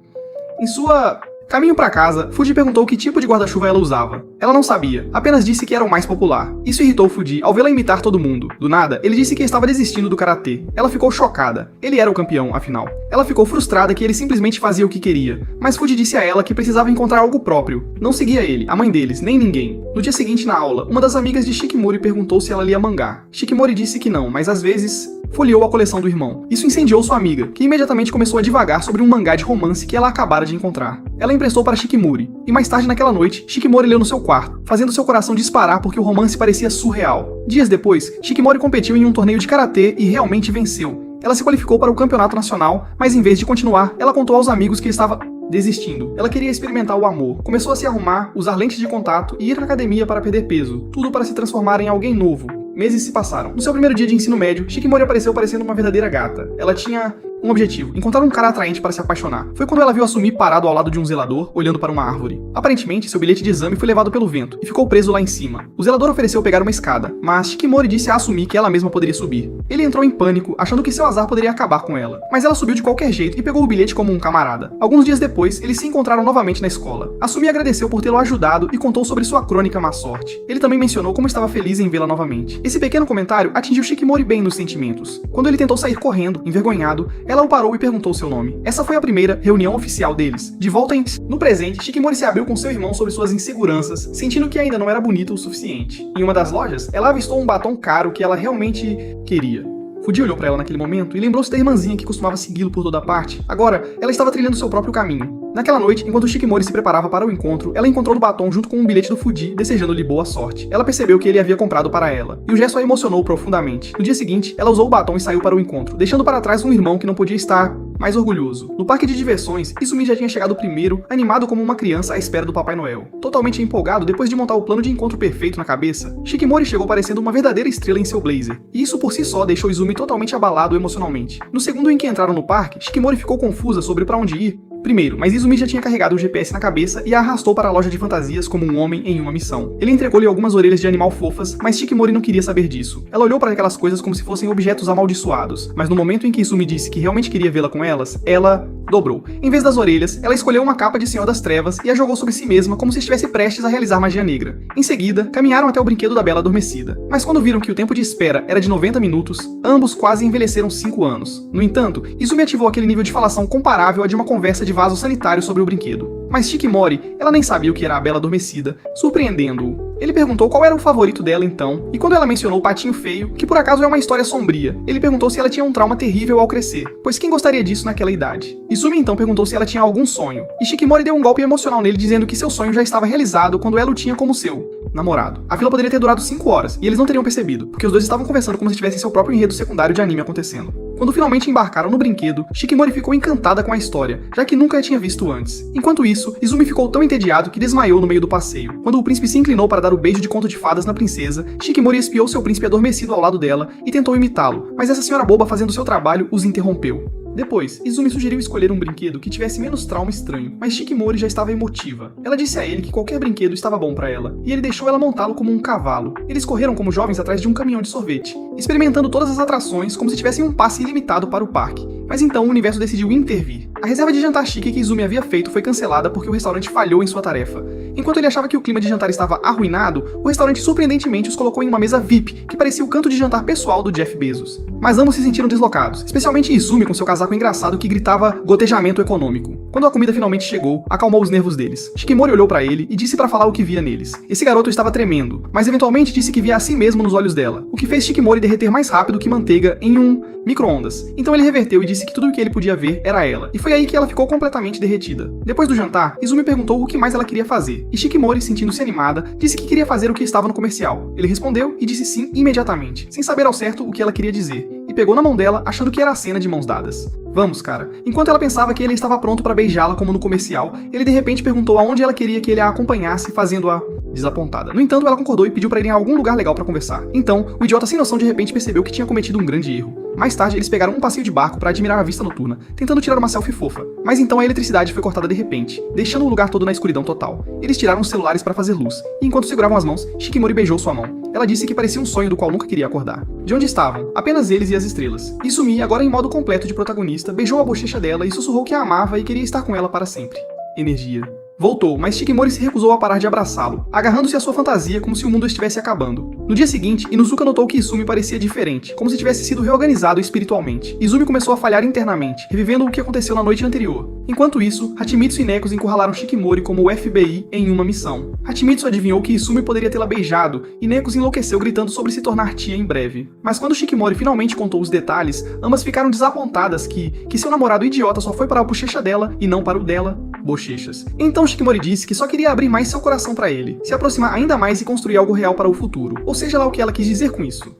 Em sua caminho para casa, Fuji perguntou que tipo de guarda-chuva ela usava. Ela não sabia, apenas disse que era o mais popular. Isso irritou Fuji ao vê-la imitar todo mundo. Do nada, ele disse que estava desistindo do karatê. Ela ficou chocada. Ele era o campeão, afinal. Ela ficou frustrada que ele simplesmente fazia o que queria. Mas Fuji disse a ela que precisava encontrar algo próprio. Não seguia ele, a mãe deles, nem ninguém. No dia seguinte, na aula, uma das amigas de Shikimori perguntou se ela lia mangá. Shikimori disse que não, mas às vezes folheou a coleção do irmão. Isso incendiou sua amiga, que imediatamente começou a divagar sobre um mangá de romance que ela acabara de encontrar. Ela emprestou para Shikimori, e mais tarde naquela noite, Shikimori leu no seu quarto, fazendo seu coração disparar porque o romance parecia surreal. Dias depois, Shikimori competiu em um torneio de karatê e realmente venceu. Ela se qualificou para o campeonato nacional, mas em vez de continuar, ela contou aos amigos que estava desistindo. Ela queria experimentar o amor. Começou a se arrumar, usar lentes de contato e ir à academia para perder peso, tudo para se transformar em alguém novo. Meses se passaram. No seu primeiro dia de ensino médio, Shikimori apareceu parecendo uma verdadeira gata. Ela tinha um objetivo, encontrar um cara atraente para se apaixonar. Foi quando ela viu Asumi parado ao lado de um zelador, olhando para uma árvore. Aparentemente, seu bilhete de exame foi levado pelo vento e ficou preso lá em cima. O zelador ofereceu pegar uma escada, mas Shikimori disse a Asumi que ela mesma poderia subir. Ele entrou em pânico, achando que seu azar poderia acabar com ela. Mas ela subiu de qualquer jeito e pegou o bilhete como um camarada. Alguns dias depois, eles se encontraram novamente na escola. Asumi agradeceu por tê-lo ajudado e contou sobre sua crônica má sorte. Ele também mencionou como estava feliz em vê-la novamente. Esse pequeno comentário atingiu Shikimori bem nos sentimentos. Quando ele tentou sair correndo, envergonhado, ela o parou e perguntou seu nome. Essa foi a primeira reunião oficial deles. De volta no presente, Shikimori se abriu com seu irmão sobre suas inseguranças, sentindo que ainda não era bonita o suficiente. Em uma das lojas, ela avistou um batom caro que ela realmente queria. Fuji olhou pra ela naquele momento e lembrou-se da irmãzinha que costumava segui-lo por toda parte. Agora, ela estava trilhando seu próprio caminho. Naquela noite, enquanto Shikimori se preparava para o encontro, ela encontrou o batom junto com um bilhete do Fuji, desejando-lhe boa sorte. Ela percebeu que ele havia comprado para ela, e o gesto a emocionou profundamente. No dia seguinte, ela usou o batom e saiu para o encontro, deixando para trás um irmão que não podia estar mais orgulhoso. No parque de diversões, Izumi já tinha chegado primeiro, animado como uma criança à espera do Papai Noel. Totalmente empolgado, depois de montar o plano de encontro perfeito na cabeça, Shikimori chegou parecendo uma verdadeira estrela em seu blazer, e isso por si só deixou Izumi totalmente abalado emocionalmente. No segundo em que entraram no parque, Shikimori ficou confusa sobre para onde ir, Primeiro, mas Izumi já tinha carregado o GPS na cabeça e a arrastou para a loja de fantasias como um homem em uma missão. Ele entregou-lhe algumas orelhas de animal fofas, mas Shikimori não queria saber disso. Ela olhou para aquelas coisas como se fossem objetos amaldiçoados, mas no momento em que Izumi disse que realmente queria vê-la com elas, ela dobrou. Em vez das orelhas, ela escolheu uma capa de Senhor das Trevas e a jogou sobre si mesma como se estivesse prestes a realizar magia negra. Em seguida, caminharam até o brinquedo da Bela Adormecida. Mas quando viram que o tempo de espera era de 90 minutos, ambos quase envelheceram 5 anos. No entanto, Izumi ativou aquele nível de falação comparável a de uma conversa de vaso sanitário sobre o brinquedo. Mas Shikimori, ela nem sabia o que era a Bela Adormecida, surpreendendo-o. Ele perguntou qual era o favorito dela então, e quando ela mencionou o Patinho Feio, que por acaso é uma história sombria, ele perguntou se ela tinha um trauma terrível ao crescer, pois quem gostaria disso naquela idade? Izumi então perguntou se ela tinha algum sonho, e Shikimori deu um golpe emocional nele dizendo que seu sonho já estava realizado quando ela o tinha como seu namorado. A fila poderia ter durado 5 horas, e eles não teriam percebido, porque os dois estavam conversando como se tivessem seu próprio enredo secundário de anime acontecendo. Quando finalmente embarcaram no brinquedo, Shikimori ficou encantada com a história, já que nunca a tinha visto antes. Enquanto isso, Izumi ficou tão entediado que desmaiou no meio do passeio. Quando o príncipe se inclinou para dar o beijo de conto de fadas na princesa, Shikimori espiou seu príncipe adormecido ao lado dela e tentou imitá-lo, mas essa senhora boba fazendo seu trabalho os interrompeu. Depois, Izumi sugeriu escolher um brinquedo que tivesse menos trauma estranho, mas Shikimori já estava emotiva. Ela disse a ele que qualquer brinquedo estava bom para ela, e ele deixou ela montá-lo como um cavalo. Eles correram como jovens atrás de um caminhão de sorvete, experimentando todas as atrações como se tivessem um passe ilimitado para o parque. Mas então o universo decidiu intervir. A reserva de jantar chique que Izumi havia feito foi cancelada porque o restaurante falhou em sua tarefa. Enquanto ele achava que o clima de jantar estava arruinado, o restaurante surpreendentemente os colocou em uma mesa VIP, que parecia o canto de jantar pessoal do Jeff Bezos. Mas ambos se sentiram deslocados, especialmente Izumi com seu casaco engraçado que gritava gotejamento econômico. Quando a comida finalmente chegou, acalmou os nervos deles. Shikimori olhou para ele e disse para falar o que via neles. Esse garoto estava tremendo, mas eventualmente disse que via a si mesmo nos olhos dela, o que fez Shikimori derreter mais rápido que manteiga em um micro-ondas. Então ele reverteu e disse que tudo o que ele podia ver era ela, e foi aí que ela ficou completamente derretida. Depois do jantar, Izumi perguntou o que mais ela queria fazer, e Shikimori, sentindo-se animada, disse que queria fazer o que estava no comercial. Ele respondeu e disse sim imediatamente, sem saber ao certo o que ela queria dizer, e pegou na mão dela, achando que era a cena de mãos dadas. Vamos, cara. Enquanto ela pensava que ele estava pronto para beijá-la como no comercial, ele de repente perguntou aonde ela queria que ele a acompanhasse, fazendo-a desapontada. No entanto, ela concordou e pediu para ir em algum lugar legal para conversar. Então, o idiota sem noção de repente percebeu que tinha cometido um grande erro. Mais tarde, eles pegaram um passeio de barco para admirar a vista noturna, tentando tirar uma selfie fofa. Mas então a eletricidade foi cortada de repente, deixando o lugar todo na escuridão total. Eles tiraram os celulares para fazer luz, e enquanto seguravam as mãos, Shikimori beijou sua mão. Ela disse que parecia um sonho do qual nunca queria acordar. De onde estavam? Apenas eles e as estrelas. Izumi, agora em modo completo de protagonista, beijou a bochecha dela e sussurrou que a amava e queria estar com ela para sempre. Energia. Voltou, mas Shikimori se recusou a parar de abraçá-lo, agarrando-se à sua fantasia como se o mundo estivesse acabando. No dia seguinte, Inuzuka notou que Izumi parecia diferente, como se tivesse sido reorganizado espiritualmente. Izumi começou a falhar internamente, revivendo o que aconteceu na noite anterior. Enquanto isso, Hachimitsu e Neko's encurralaram Shikimori como o FBI em uma missão. Hachimitsu adivinhou que Izumi poderia tê-la beijado, e Neko's enlouqueceu gritando sobre se tornar tia em breve. Mas quando Shikimori finalmente contou os detalhes, ambas ficaram desapontadas que seu namorado idiota só foi para a bochecha dela e não para o dela, bochechas. Então Shikimori disse que só queria abrir mais seu coração para ele, se aproximar ainda mais e construir algo real para o futuro, ou seja lá o que ela quis dizer com isso.